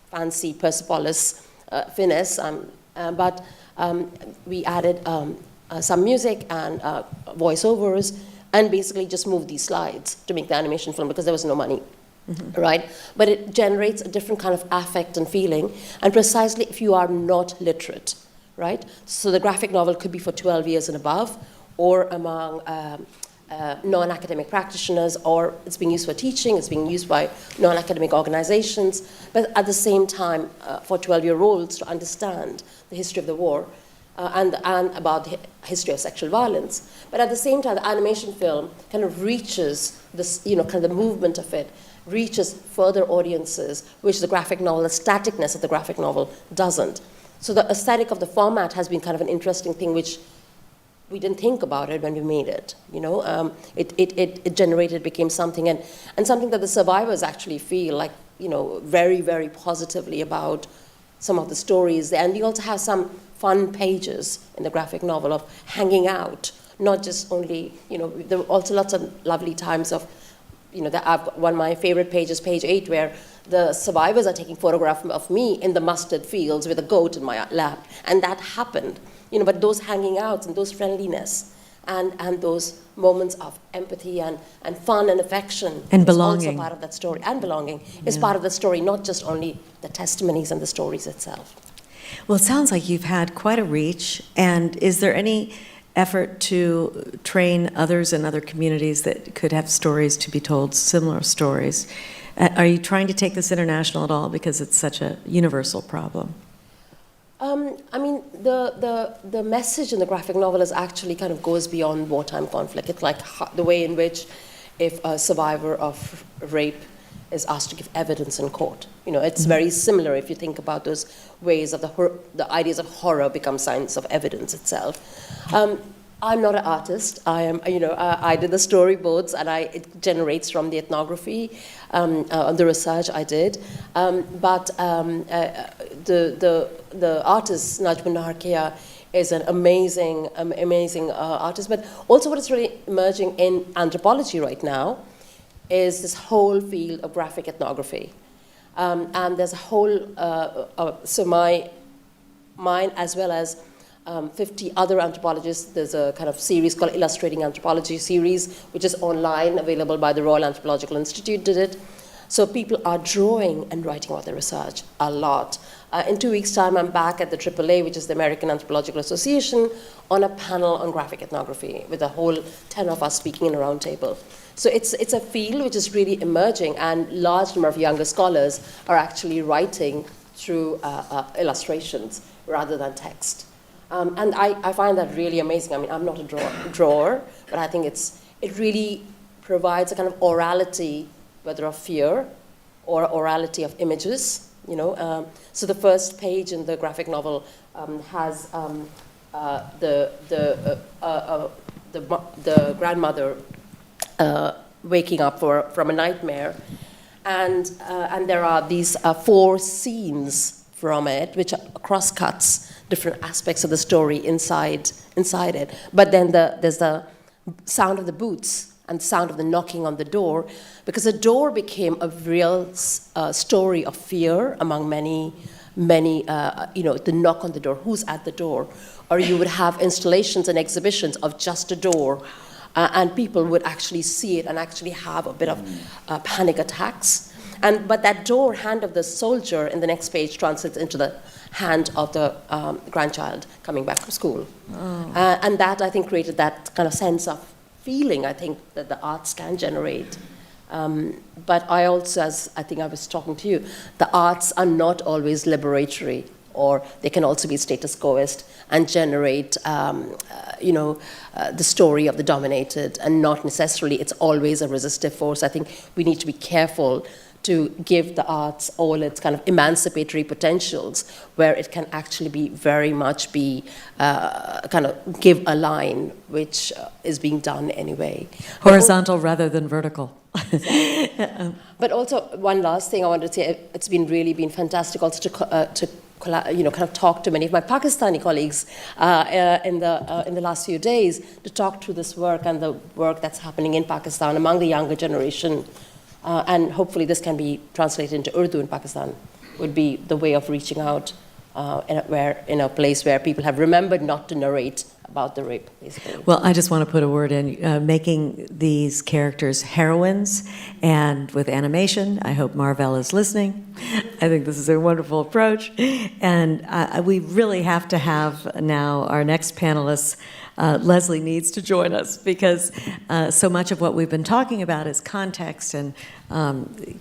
S6: fancy Persepolis finesse, but we added some music and voiceovers, and basically just moved these slides to make the animation film because there was no money, right? But it generates a different kind of affect and feeling, and precisely if you are not literate, right? So the graphic novel could be for 12 years and above, or among non-academic practitioners, or it's being used for teaching, it's being used by non-academic organizations, but at the same time for 12-year-olds to understand the history of the war, and about the history of sexual violence. But at the same time, the animation film kind of reaches this, kind of the movement of it, reaches further audiences, which the graphic novel, the staticness of the graphic novel doesn't. So the aesthetic of the format has been kind of an interesting thing, which we didn't think about it when we made it. It generated, became something, and something that the survivors actually feel like, very, very positively about some of the stories. And we also have some fun pages in the graphic novel of hanging out, not just only, there were also lots of lovely times of, one of my favorite pages, page 8, where the survivors are taking photographs of me in the mustard fields with a goat in my lap, and that happened. But those hanging out and those friendliness and those moments of empathy and fun and affection
S3: and
S6: is
S3: belonging.
S6: also part of that story. And belonging is part of the story, not just only the testimonies and the stories itself.
S3: Well, it sounds like you've had quite a reach. And is there any effort to train others in other communities that could have stories to be told, similar stories? Are you trying to take this international at all because it's such a universal problem?
S6: The message in the graphic novel is actually kind of goes beyond wartime conflict. It's like the way in which if a survivor of rape is asked to give evidence in court. It's very similar if you think about those ways of the ideas of horror become signs of evidence itself. I'm not an artist. I am, I did the storyboards, and it generates from the ethnography, the research I did. But the artist Najmun Naharkia is an amazing artist. But also, what is really emerging in anthropology right now is this whole field of graphic ethnography, and there's a whole. So mine as well as 50 other anthropologists. There's a kind of series called Illustrating Anthropology series, which is online, available by the Royal Anthropological Institute, did it. So people are drawing and writing about their research a lot. In 2 weeks' time, I'm back at the AAA, which is the American Anthropological Association, on a panel on graphic ethnography with a whole 10 of us speaking in a round table. So it's a field which is really emerging, and large number of younger scholars are actually writing through illustrations rather than text. And I find that really amazing. I'm not a drawer, but I think it really provides a kind of orality, whether of fear or orality of images. So the first page in the graphic novel has the grandmother waking up from a nightmare, and there are these 4 scenes from it, which cross-cuts different aspects of the story inside it. But then there's the sound of the boots and the sound of the knocking on the door, because the door became a real story of fear among many, the knock on the door, who's at the door. Or you would have installations and exhibitions of just a door, and people would actually see it and actually have a bit of panic attacks. But that door, hand of the soldier, in the next page translates into the hand of the grandchild coming back from school. Oh. And that, I think, created that kind of sense of feeling, I think, that the arts can generate. But I also, as I think I was talking to you, the arts are not always liberatory, or they can also be status quoist and generate, the story of the dominated, and not necessarily it's always a resistive force. I think we need to be careful to give the arts all its kind of emancipatory potentials, where it can actually be very much be kind of give a line, which is being done anyway.
S3: Horizontal rather than vertical.
S6: But also, one last thing I wanted to say, it's really been fantastic also to kind of talk to many of my Pakistani colleagues in the last few days, to talk through this work and the work that's happening in Pakistan among the younger generation. And hopefully this can be translated into Urdu in Pakistan, would be the way of reaching out in a place where people have remembered not to narrate about the rape, basically.
S3: Well, I just want to put a word in, making these characters heroines, and with animation. I hope Marvell is listening. I think this is a wonderful approach. And we really have to have now our next panelists. Leslie needs to join us, because so much of what we've been talking about is context and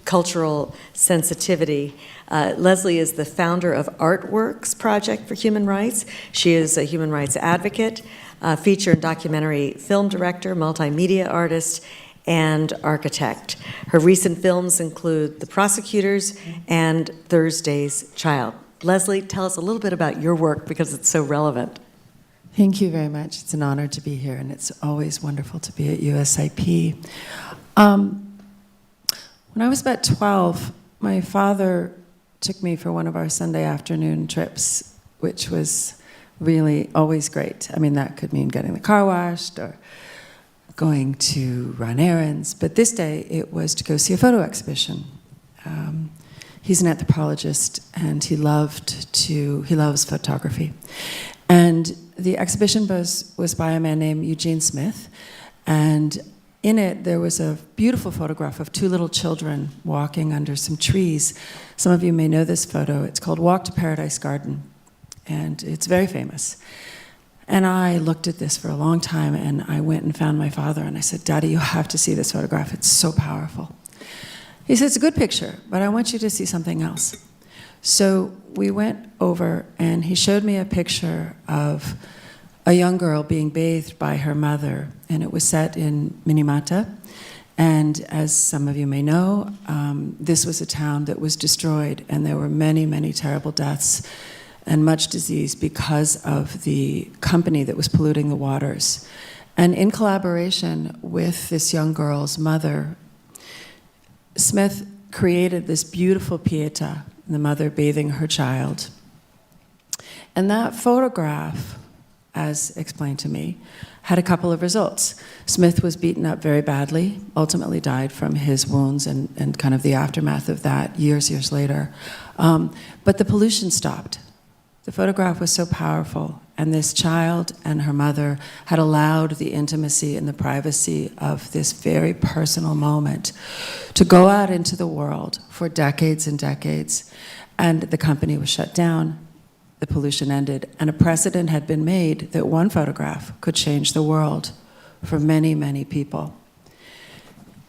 S3: cultural sensitivity. Leslie is the founder of Artworks Project for Human Rights. She is a human rights advocate, feature and documentary film director, multimedia artist, and architect. Her recent films include The Prosecutors and Thursday's Child. Leslie, tell us a little bit about your work, because it's so relevant.
S7: Thank you very much. It's an honor to be here, and it's always wonderful to be at USIP. When I was about 12, my father took me for one of our Sunday afternoon trips, which was really always great. I mean, that could mean getting the car washed or going to run errands, but this day it was to go see a photo exhibition. He's an anthropologist, and he loves photography. And the exhibition was by a man named Eugene Smith, and in it there was a beautiful photograph of two little children walking under some trees. Some of you may know this photo. It's called Walk to Paradise Garden, and it's very famous. And I looked at this for a long time, and I went and found my father, and I said, "Daddy, you have to see this photograph. It's so powerful." He said, "It's a good picture, but I want you to see something else." So we went over, and he showed me a picture of a young girl being bathed by her mother, and it was set in Minamata. And as some of you may know, this was a town that was destroyed, and there were many, many terrible deaths and much disease because of the company that was polluting the waters. And in collaboration with this young girl's mother, Smith created this beautiful pieta, the mother bathing her child. And that photograph, as explained to me, had a couple of results. Smith was beaten up very badly, ultimately died from his wounds and kind of the aftermath of that years later. But the pollution stopped. The photograph was so powerful, and this child and her mother had allowed the intimacy and the privacy of this very personal moment to go out into the world for decades and decades. And the company was shut down, the pollution ended, and a precedent had been made that one photograph could change the world for many, many people.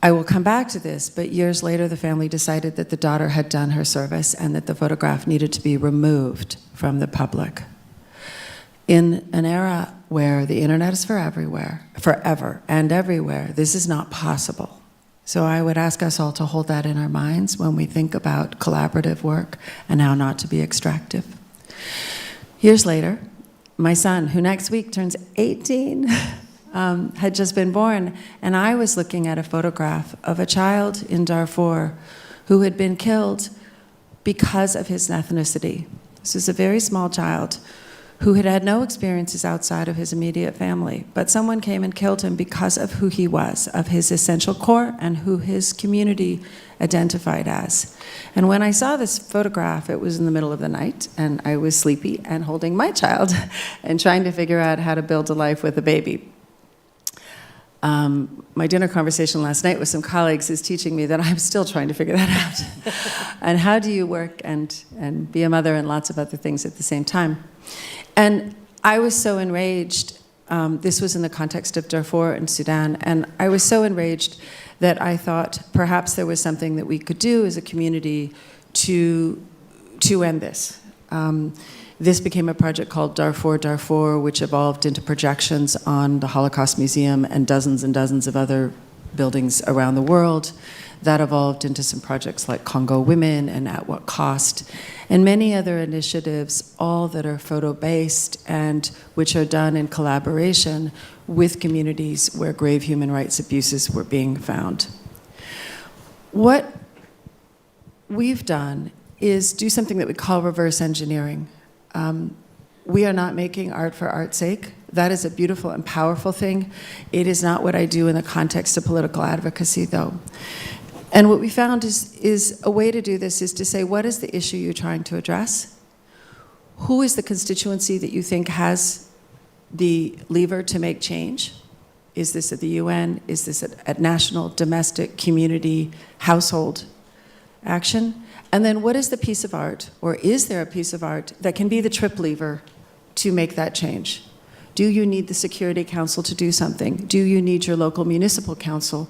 S7: I will come back to this, but years later the family decided that the daughter had done her service and that the photograph needed to be removed from the public. In an era where the internet is forever and everywhere, this is not possible. So I would ask us all to hold that in our minds when we think about collaborative work and how not to be extractive. Years later, my son, who next week turns 18, had just been born, and I was looking at a photograph of a child in Darfur who had been killed because of his ethnicity. This is a very small child who had had no experiences outside of his immediate family, but someone came and killed him because of who he was, of his essential core, and who his community identified as. And when I saw this photograph, it was in the middle of the night, and I was sleepy and holding my child and trying to figure out how to build a life with a baby. My dinner conversation last night with some colleagues is teaching me that I'm still trying to figure that out. And how do you work and be a mother and lots of other things at the same time? And I was so enraged. This was in the context of Darfur and Sudan, and I was so enraged that I thought perhaps there was something that we could do as a community to end this. This became a project called Darfur, which evolved into projections on the Holocaust Museum and dozens of other buildings around the world. That evolved into some projects like Congo Women and At What Cost, and many other initiatives, all that are photo-based and which are done in collaboration with communities where grave human rights abuses were being found. What we've done is do something that we call reverse engineering. We are not making art for art's sake. That is a beautiful and powerful thing. It is not what I do in the context of political advocacy, though. And what we found is a way to do this is to say, what is the issue you're trying to address? Who is the constituency that you think has the lever to make change? Is this at the UN? Is this at national, domestic, community, household action? And then what is the piece of art, or is there a piece of art that can be the trip lever to make that change? Do you need the Security Council to do something? Do you need your local municipal council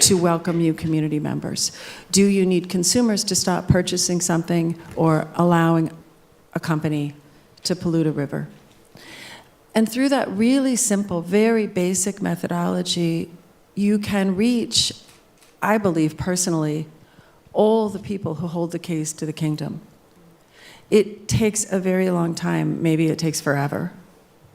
S7: to welcome you community members? Do you need consumers to stop purchasing something or allowing a company to pollute a river? And through that really simple, very basic methodology, you can reach, I believe personally, all the people who hold the keys to the kingdom. It takes a very long time, maybe it takes forever,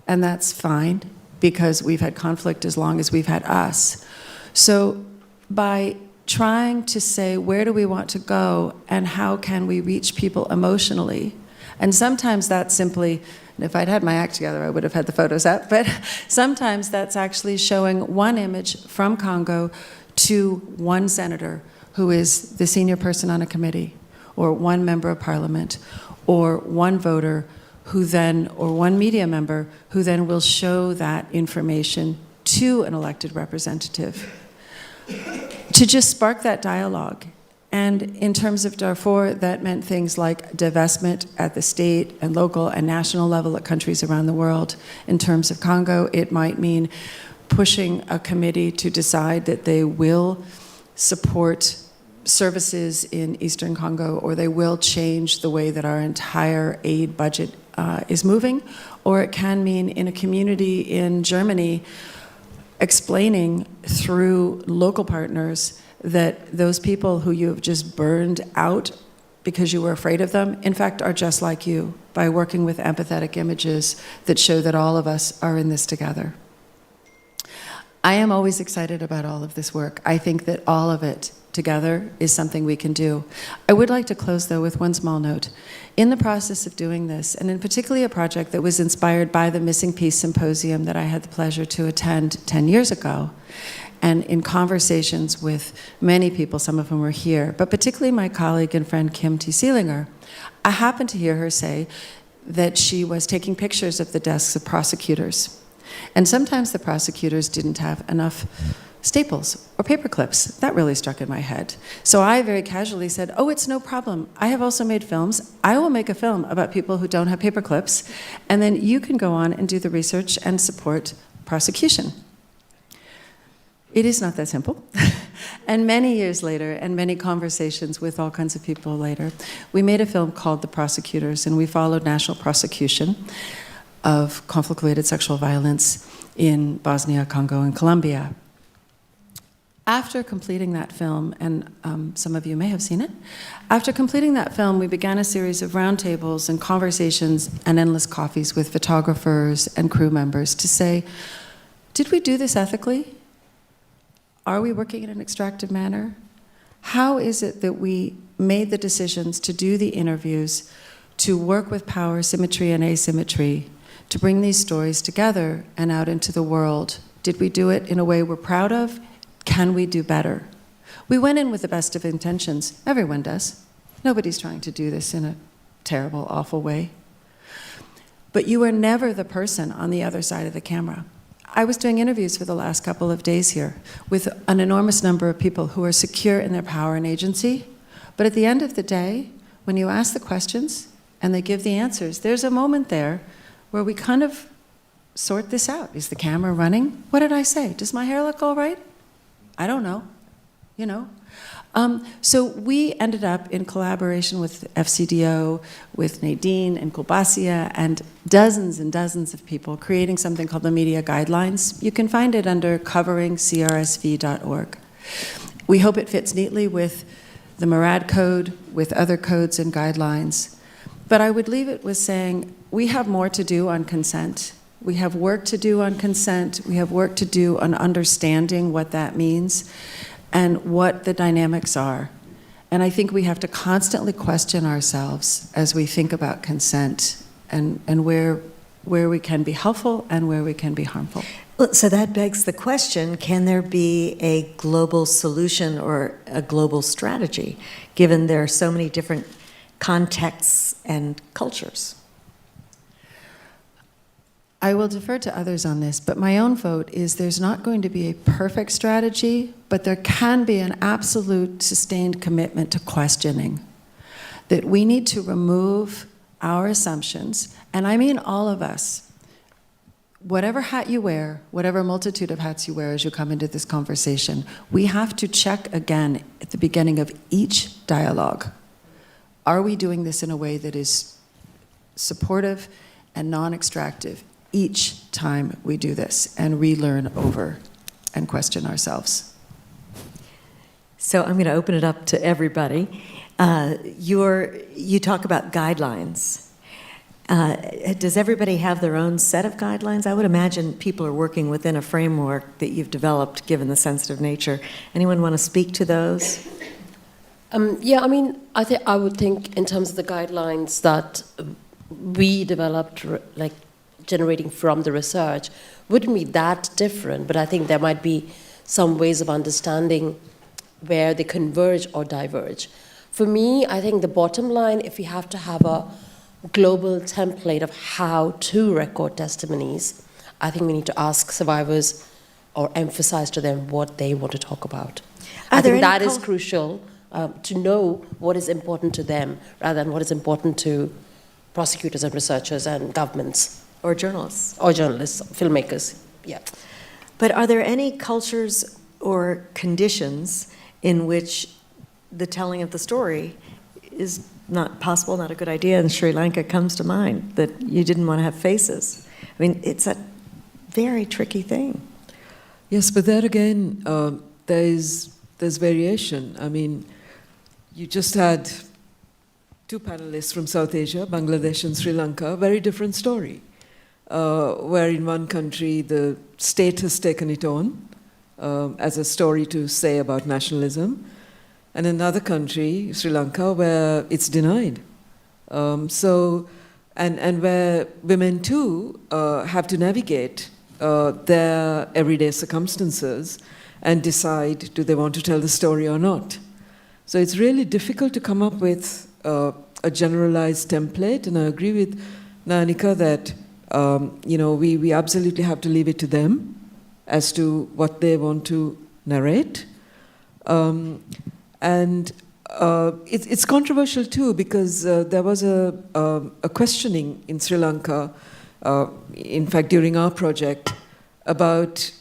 S7: and that's fine because we've had conflict as long as we've had us. So by trying to say, where do we want to go and how can we reach people emotionally? And sometimes that's simply, and if I'd had my act together, I would have had the photos up, but sometimes that's actually showing one image from Congo to one senator who is the senior person on a committee, or one member of parliament, or one voter who then, or one media member who then will show that information to an elected representative to just spark that dialogue. And in terms of Darfur, that meant things like divestment at the state and local and national level at countries around the world. In terms of Congo, it might mean pushing a committee to decide that they will support services in Eastern Congo, or they will change the way that our entire aid budget is moving. Or it can mean in a community in Germany explaining through local partners that those people who you have just burned out because you were afraid of them, in fact, are just like you, by working with empathetic images that show that all of us are in this together. I am always excited about all of this work. I think that all of it together is something we can do. I would like to close, though, with one small note. In the process of doing this, and in particularly a project that was inspired by the Missing Peace Symposium that I had the pleasure to attend 10 years ago, and in conversations with many people, some of whom were here, but particularly my colleague and friend Kim T. Seelinger, I happened to hear her say that she was taking pictures of the desks of prosecutors. And sometimes the prosecutors didn't have enough staples or paper clips. That really struck in my head. So I very casually said, oh, it's no problem. I have also made films. I will make a film about people who don't have paper clips, and then you can go on and do the research and support prosecution. It is not that simple. And many years later, and many conversations with all kinds of people later, we made a film called The Prosecutors, and we followed national prosecution of conflict-related sexual violence in Bosnia, Congo, and Colombia. After completing that film, and some of you may have seen it, after completing that film, we began a series of roundtables and conversations and endless coffees with photographers and crew members to say, did we do this ethically? Are we working in an extractive manner? How is it that we made the decisions to do the interviews, to work with power, symmetry, and asymmetry, to bring these stories together and out into the world? Did we do it in a way we're proud of? Can we do better? We went in with the best of intentions. Everyone does. Nobody's trying to do this in a terrible, awful way. But you are never the person on the other side of the camera. I was doing interviews for the last couple of days here with an enormous number of people who are secure in their power and agency. But at the end of the day, when you ask the questions and they give the answers, there's a moment there where we kind of sort this out. Is the camera running? What did I say? Does my hair look all right? I don't know, you know. So we ended up in collaboration with FCDO, with Nadine and Kulbasia, and dozens of people creating something called the Media Guidelines. You can find it under coveringcrsv.org. We hope it fits neatly with the Murad Code, with other codes and guidelines. But I would leave it with saying we have more to do on consent. We have work to do on consent. We have work to do on understanding what that means and what the dynamics are. And I think we have to constantly question ourselves as we think about consent and where we can be helpful and where we can be harmful.
S3: Well, so that begs the question, can there be a global solution or a global strategy, given there are so many different contexts and cultures?
S7: I will defer to others on this, but my own vote is there's not going to be a perfect strategy, but there can be an absolute sustained commitment to questioning. That we need to remove our assumptions, and I mean all of us. Whatever hat you wear, whatever multitude of hats you wear as you come into this conversation, we have to check again at the beginning of each dialogue. Are we doing this in a way that is supportive and non-extractive each time we do this, and relearn over and question ourselves?
S3: So I'm going to open it up to everybody. You talk about guidelines. Does everybody have their own set of guidelines? I would imagine people are working within a framework that you've developed, given the sensitive nature. Anyone want to speak to those?
S6: Yeah, I mean, I would think in terms of the guidelines that we developed, like generating from the research, wouldn't be that different, but I think there might be some ways of understanding where they converge or diverge. For me, I think the bottom line, if we have to have a global template of how to record testimonies, I think we need to ask survivors or emphasize to them what they want to talk about. I think that is crucial, to know what is important to them rather than what is important to prosecutors and researchers and governments.
S3: Or journalists.
S6: Or journalists, filmmakers, yeah.
S3: But are there any cultures or conditions in which the telling of the story is not possible, not a good idea? And Sri Lanka comes to mind, that you didn't want to have faces. I mean, it's a very tricky thing.
S5: Yes, but there again, there's variation. I mean, you just had two panelists from South Asia, Bangladesh and Sri Lanka, very different story. Where in one country the state has taken it on as a story to say about nationalism, and another country, Sri Lanka, where it's denied. And where women too have to navigate their everyday circumstances and decide, do they want to tell the story or not? So it's really difficult to come up with a generalized template, and I agree with Nanika that we absolutely have to leave it to them as to what they want to narrate. It's controversial too, because there was a questioning in Sri Lanka, in fact during our project, about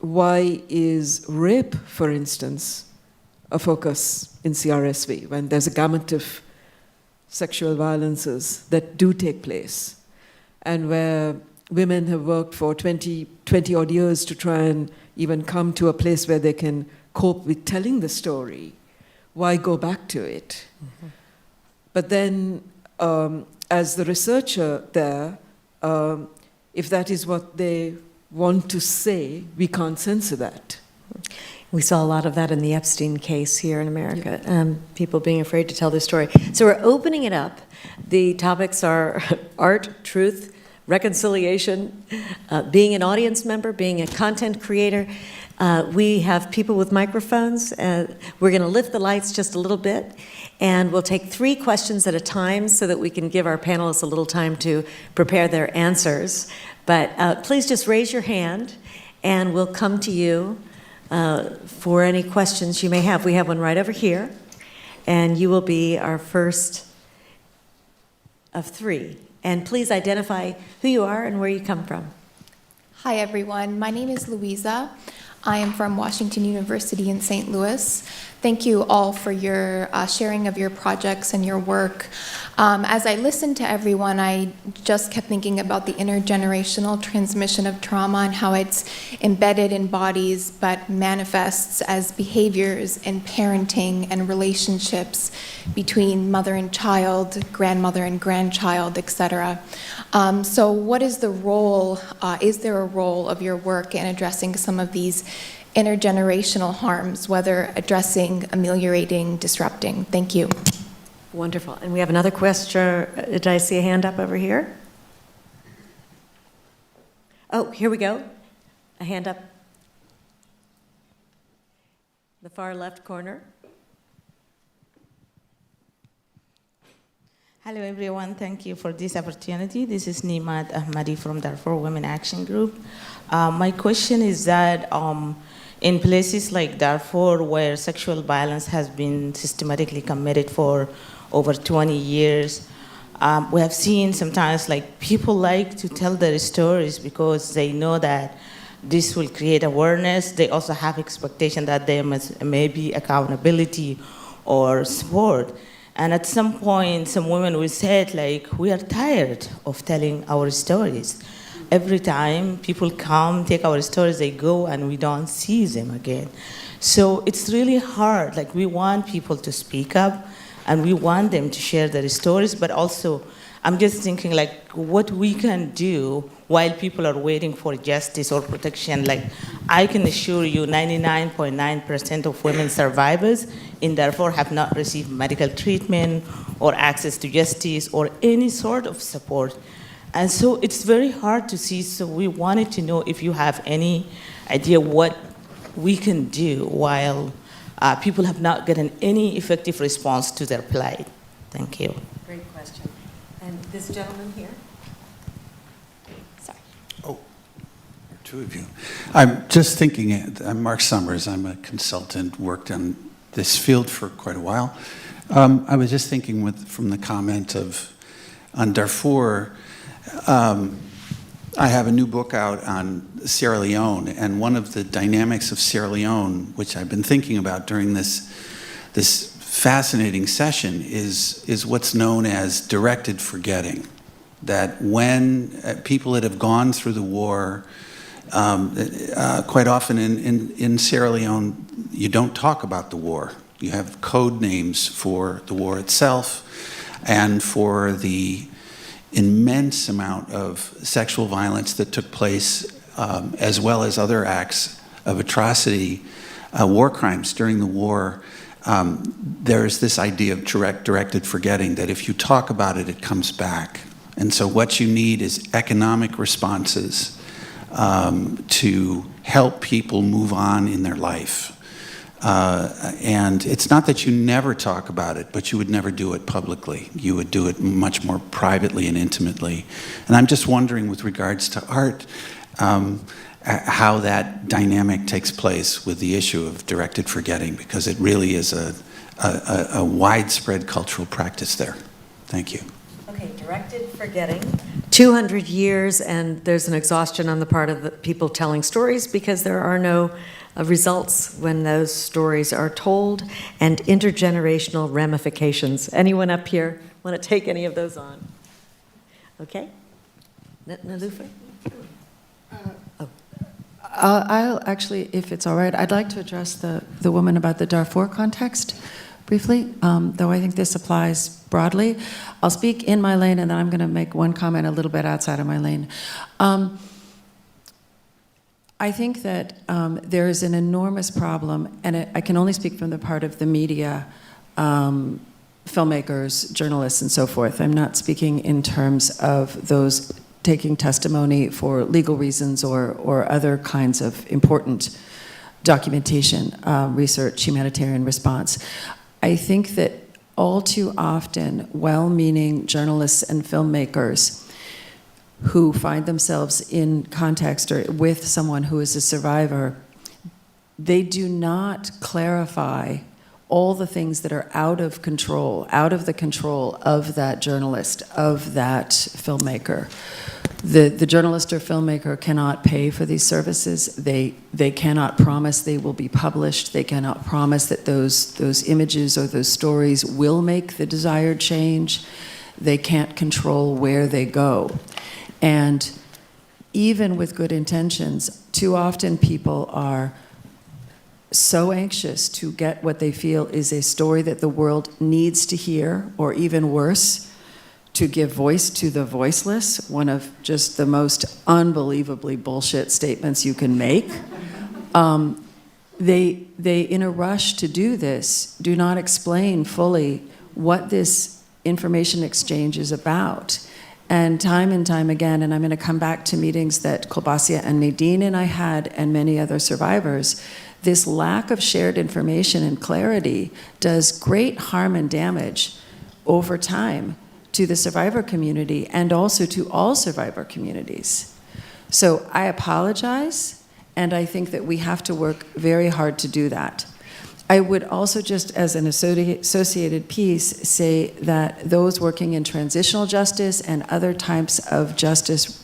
S5: why is rape, for instance, a focus in CRSV when there's a gamut of sexual violences that do take place, and where women have worked for 20 odd years to try and even come to a place where they can cope with telling the story. Why go back to it? Mm-hmm. But then, as the researcher there, if that is what they want to say, we can't censor that.
S3: We saw a lot of that in the Epstein case here in America, people being afraid to tell their story. So we're opening it up. The topics are art, truth, reconciliation, being an audience member, being a content creator. We have people with microphones. We're going to lift the lights just a little bit, and we'll take 3 questions at a time so that we can give our panelists a little time to prepare their answers. But please just raise your hand, and we'll come to you for any questions you may have. We have one right over here, and you will be our first of 3. And please identify who you are and where you come from.
S8: Hi, everyone. My name is Louisa. I am from Washington University in St. Louis. Thank you all for your sharing of your projects and your work. As I listened to everyone, I just kept thinking about the intergenerational transmission of trauma and how it's embedded in bodies but manifests as behaviors in parenting and relationships between mother and child, grandmother and grandchild, etc. So what is the role, is there a role of your work in addressing some of these intergenerational harms, whether addressing, ameliorating, disrupting? Thank you.
S3: Wonderful. And we have another question. Did I see a hand up over here? Oh, here we go. A hand up. The far left corner.
S9: Hello, everyone. Thank you for this opportunity. This is Nimat Ahmadi from Darfur Women Action Group. My question is that in places like Darfur, where sexual violence has been systematically committed for over 20 years, we have seen sometimes like people like to tell their stories because they know that this will create awareness. They also have expectation that there may be accountability or support. And at some point, some women will say it like, we are tired of telling our stories. Every time people come, take our stories, they go, and we don't see them again. So it's really hard. Like, we want people to speak up, and we want them to share their stories, but also, I'm just thinking, like, what we can do while people are waiting for justice or protection. Like, I can assure you 99.9% of women survivors in Darfur have not received medical treatment or access to justice or any sort of support. And so it's very hard to see, so we wanted to know if you have any idea what we can do while people have not gotten any effective response to their plight. Thank you.
S3: Great question. And this gentleman here?
S8: Sorry.
S10: Oh, two of you. I'm just thinking, I'm Mark Summers. I'm a consultant, worked on this field for quite a while. I was just thinking from the comment on Darfur, I have a new book out on Sierra Leone, and one of the dynamics of Sierra Leone, which I've been thinking about during this fascinating session, is what's known as directed forgetting. That when people that have gone through the war, quite often in Sierra Leone, you don't talk about the war. You have code names for the war itself and for the immense amount of sexual violence that took place, as well as other acts of atrocity, war crimes during the war. There's this idea of directed forgetting, that if you talk about it, it comes back. And so what you need is economic responses to help people move on in their life. And it's not that you never talk about it, but you would never do it publicly. You would do it much more privately and intimately. And I'm just wondering, with regards to art, how that dynamic takes place with the issue of directed forgetting, because it really is a widespread cultural practice there. Thank you.
S3: Okay, directed forgetting. 200 years, and there's an exhaustion on the part of the people telling stories because there are no results when those stories are told, and intergenerational ramifications. Anyone up here want to take any of those on? Okay. Nalufa?
S7: I'll actually, if it's all right, I'd like to address the woman about the Darfur context briefly, though I think this applies broadly. I'll speak in my lane, and then I'm going to make one comment a little bit outside of my lane. I think that there is an enormous problem, and I can only speak from the part of the media, filmmakers, journalists, and so forth. I'm not speaking in terms of those taking testimony for legal reasons or other kinds of important documentation, research, humanitarian response. I think that all too often, well-meaning journalists and filmmakers who find themselves in context or with someone who is a survivor, they do not clarify all the things that are out of control, out of the control of that journalist, of that filmmaker. The journalist or filmmaker cannot pay for these services. They cannot promise they will be published. They cannot promise that those images or those stories will make the desired change. They can't control where they go. And even with good intentions, too often people are so anxious to get what they feel is a story that the world needs to hear, or even worse, to give voice to the voiceless, one of just the most unbelievably bullshit statements you can make. They, in a rush to do this, do not explain fully what this information exchange is about. And time again, and I'm going to come back to meetings that Kolbasia and Nadine and I had, and many other survivors, this lack of shared information and clarity does great harm and damage over time to the survivor community and also to all survivor communities. So I apologize, and I think that we have to work very hard to do that. I would also, just as an associated piece, say that those working in transitional justice and other types of justice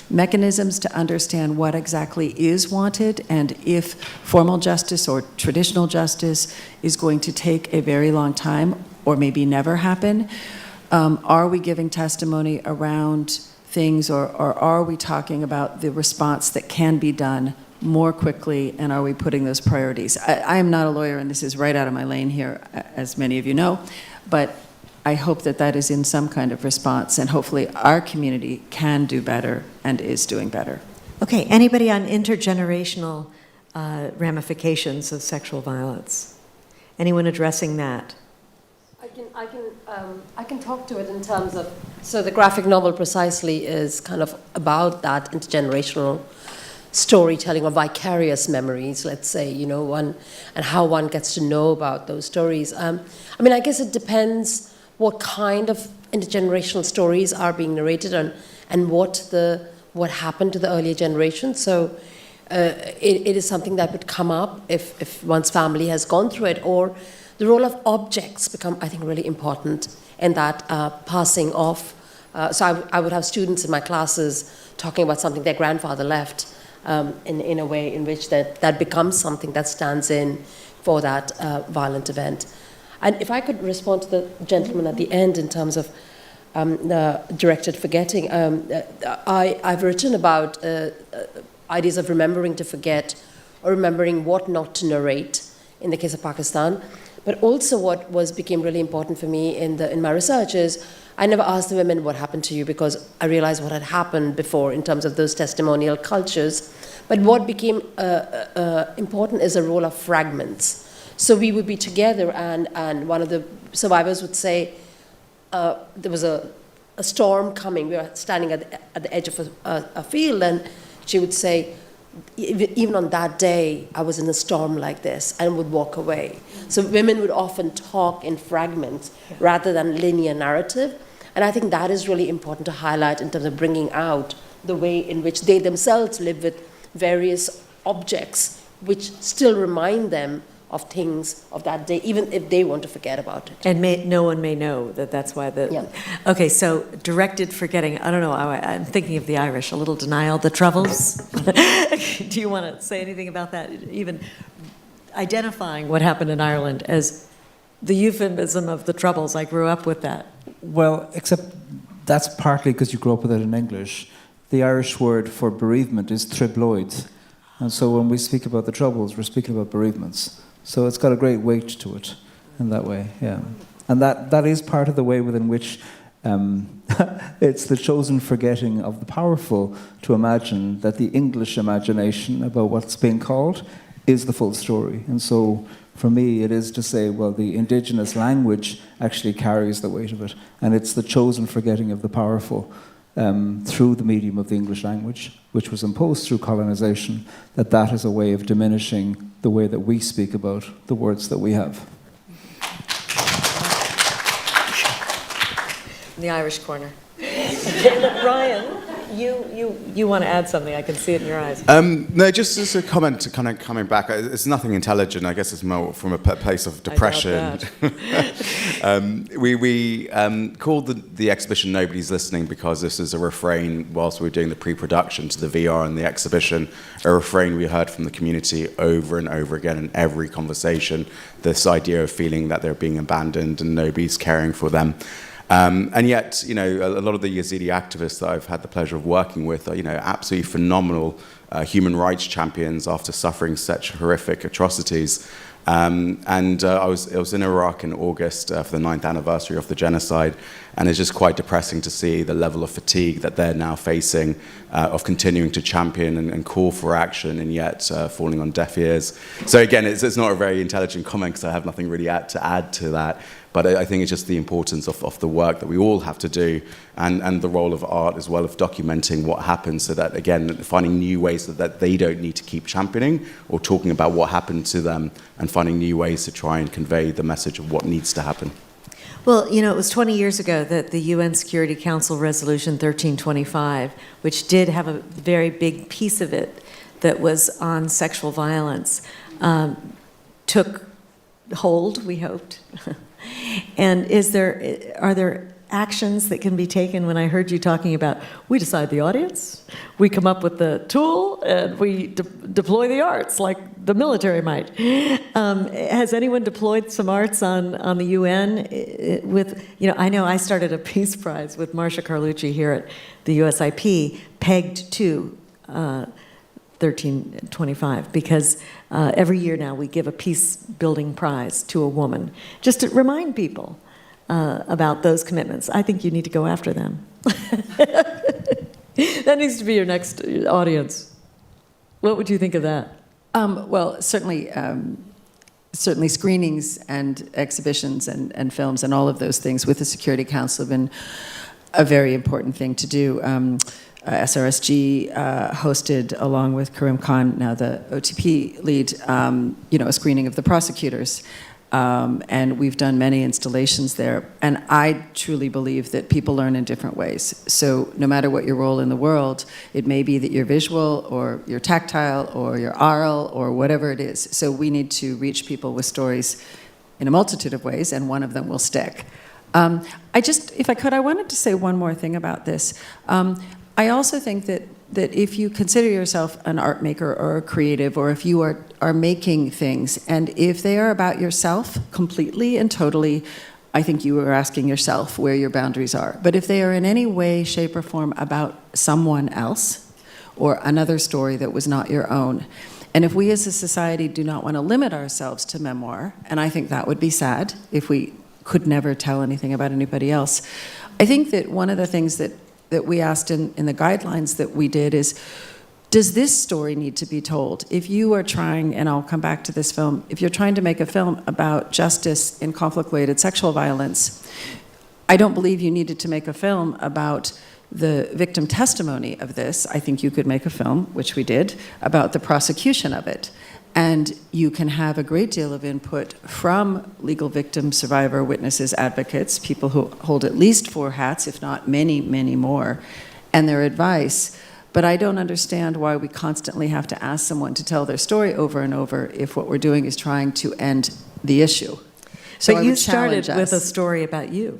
S7: mechanisms to understand what exactly is wanted, and if formal justice or traditional justice is going to take a very long time or maybe never happen. Are we giving testimony around things, or are we talking about the response that can be done more quickly, and are we putting those priorities? I am not a lawyer, and this is right out of my lane here, as many of you know, but I hope that that is in some kind of response, and hopefully our community can do better and is doing better.
S3: Okay, anybody on intergenerational ramifications of sexual violence? Anyone addressing that?
S6: I can talk to it in terms of, so the graphic novel precisely is kind of about that intergenerational storytelling or vicarious memories, let's say, you know, and how one gets to know about those stories. I mean, I guess it depends what kind of intergenerational stories are being narrated and what happened to the earlier generation. So it is something that would come up if one's family has gone through it, or the role of objects become, I think, really important in that passing off. So I would have students in my classes talking about something their grandfather left in a way in which that becomes something that stands in for that violent event. And if I could respond to the gentleman at the end in terms of the directed forgetting, I've written about ideas of remembering to forget, or remembering what not to narrate in the case of Pakistan. But also what became really important for me in my research is I never asked the women what happened to you, because I realized what had happened before in terms of those testimonial cultures. But what became important is the role of fragments. So we would be together, and one of the survivors would say, there was a storm coming. We were standing at the edge of a field, and she would say, even on that day, I was in a storm like this, and would walk away. So women would often talk in fragments rather than linear narrative. And I think that is really important to highlight in terms of bringing out the way in which they themselves live with various objects, which still remind them of things of that day, even if they want to forget about it.
S3: And no one may know that that's why the...
S6: Yeah.
S3: Okay, so directed forgetting. I don't know, I'm thinking of the Irish, a little denial, the Troubles. Do you want to say anything about that? Even identifying what happened in Ireland as the euphemism of the Troubles. I grew up with that.
S2: Well, except that's partly because you grew up with it in English. The Irish word for bereavement is tribloid. And so when we speak about the Troubles, we're speaking about bereavements. So it's got a great weight to it in that way, yeah. And that is part of the way within which it's the chosen forgetting of the powerful to imagine that the English imagination about what's being called is the full story. And so for me, it is to say, well, the indigenous language actually carries the weight of it. And it's the chosen forgetting of the powerful through the medium of the English language, which was imposed through colonization, that is a way of diminishing the way that we speak about the words that we have.
S3: In the Irish corner. Ryan? You want to add something? I can see it in your eyes.
S4: No, just as a comment to kind of coming back. It's nothing intelligent. I guess it's more from a place of depression. We called the exhibition "Nobody's Listening" because this is a refrain whilst we were doing the pre-production to the VR and the exhibition. A refrain we heard from the community over and over again in every conversation. This idea of feeling that they're being abandoned and nobody's caring for them. And yet, you know, a lot of the Yazidi activists that I've had the pleasure of working with are, you know, absolutely phenomenal human rights champions after suffering such horrific atrocities. I was in Iraq in August for the 9th anniversary of the genocide, and it's just quite depressing to see the level of fatigue that they're now facing of continuing to champion and call for action, and yet falling on deaf ears. So again, it's not a very intelligent comment because I have nothing really to add to that. But I think it's just the importance of the work that we all have to do, and the role of art as well of documenting what happens, so that, again, finding new ways that they don't need to keep championing or talking about what happened to them, and finding new ways to try and convey the message of what needs to happen.
S3: Well, you know, it was 20 years ago that the UN Security Council Resolution 1325, which did have a very big piece of it that was on sexual violence, took hold, we hoped. And are there actions that can be taken? When I heard you talking about, we decide the audience, we come up with the tool, and we deploy the arts like the military might. Has anyone deployed some arts on the UN with, you know I started a Peace Prize with Marcia Carlucci here at the USIP, pegged to 1325, because every year now we give a peace building prize to a woman, just to remind people about those commitments. I think you need to go after them. That needs to be your next audience. What would you think of that?
S7: Well, certainly screenings and exhibitions and films and all of those things with the Security Council have been a very important thing to do. SRSG hosted, along with Karim Khan, now the OTP lead, a screening of the prosecutors. And we've done many installations there. And I truly believe that people learn in different ways. So no matter what your role in the world, it may be that you're visual or you're tactile or you're oral or whatever it is. So we need to reach people with stories in a multitude of ways, and one of them will stick. If I could, I wanted to say one more thing about this. I also think that if you consider yourself an art maker or a creative, or if you are making things, and if they are about yourself completely and totally, I think you are asking yourself where your boundaries are. But if they are in any way, shape, or form about someone else or another story that was not your own, and if we as a society do not want to limit ourselves to memoir, and I think that would be sad if we could never tell anything about anybody else, I think that one of the things that we asked in the guidelines that we did is, does this story need to be told? If you are trying, and I'll come back to this film, if you're trying to make a film about justice in conflict-related sexual violence, I don't believe you needed to make a film about the victim testimony of this. I think you could make a film, which we did, about the prosecution of it. And you can have a great deal of input from legal victim, survivor, witnesses, advocates, people who hold at least 4 hats, if not many, many more, and their advice. But I don't understand why we constantly have to ask someone to tell their story over and over if what we're doing is trying to end the issue. So
S3: but you started with a story about you.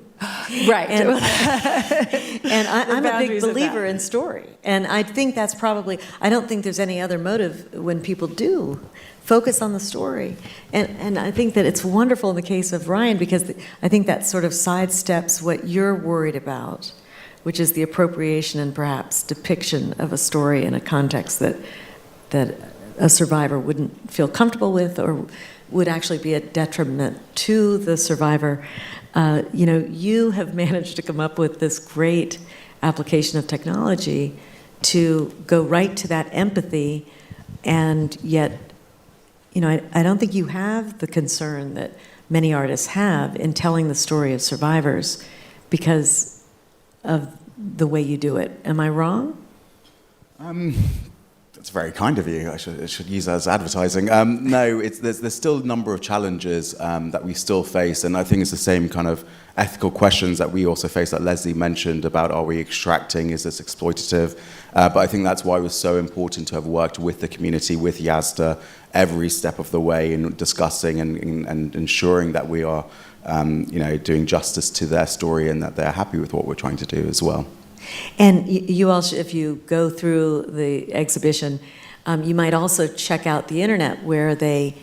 S7: Right.
S3: And I'm a big believer in story. And I think that's probably, I don't think there's any other motive when people do focus on the story. And I think that it's wonderful in the case of Ryan, because I think that sort of sidesteps what you're worried about, which is the appropriation and perhaps depiction of a story in a context that a survivor wouldn't feel comfortable with, or would actually be a detriment to the survivor. You have managed to come up with this great application of technology to go right to that empathy, and yet, I don't think you have the concern that many artists have in telling the story of survivors because of the way you do it. Am I wrong?
S4: That's very kind of you. I should use that as advertising. No, there's still a number of challenges that we still face, and I think it's the same kind of ethical questions that we also face that Leslie mentioned about, are we extracting, is this exploitative? But I think that's why it was so important to have worked with the community, with YASDA, every step of the way in discussing and ensuring that we are doing justice to their story and that they're happy with what we're trying to do as well.
S3: And you also, if you go through the exhibition, you might also check out the internet where they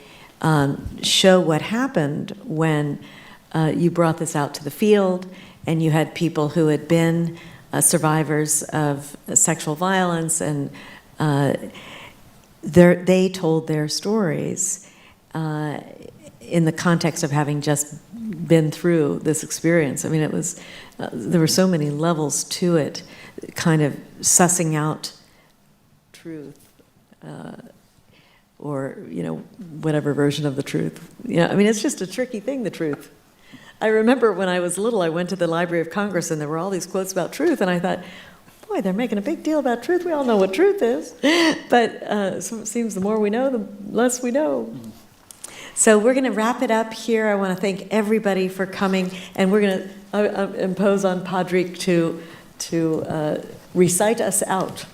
S3: show what happened when you brought this out to the field and you had people who had been survivors of sexual violence, and they told their stories in the context of having just been through this experience. I mean, it was there were so many levels to it, kind of sussing out truth, or whatever version of the truth. I mean, it's just a tricky thing, the truth. I remember when I was little, I went to the Library of Congress, and there were all these quotes about truth, and I thought, boy, they're making a big deal about truth. We all know what truth is. But so it seems the more we know, the less we know. So we're going to wrap it up here. I want to thank everybody for coming, and we're going to impose on Padraig to recite us out.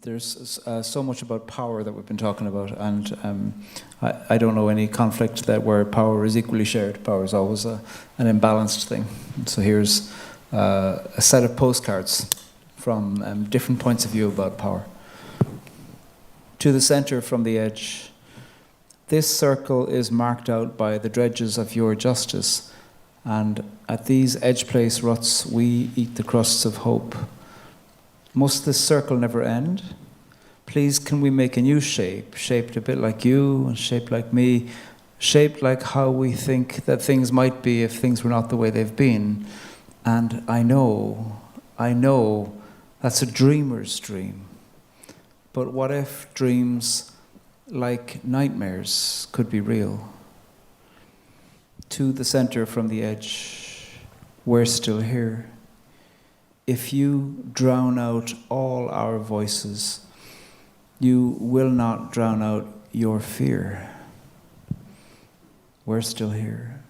S2: There's so much about power that we've been talking about, and I don't know any conflict where power is equally shared. Power is always an imbalanced thing. So here's a set of postcards from different points of view about power. To the center from the edge. This circle is marked out by the dredges of your justice, and at these edge place ruts we eat the crusts of hope. Must this circle never end? Please, can we make a new shape, shaped a bit like you and shaped like me, shaped like how we think that things might be if things were not the way they've been. And I know that's a dreamer's dream. But what if dreams like nightmares could be real? To the center from the edge, we're still here. If you drown out all our voices, you will not drown out your fear. We're still here.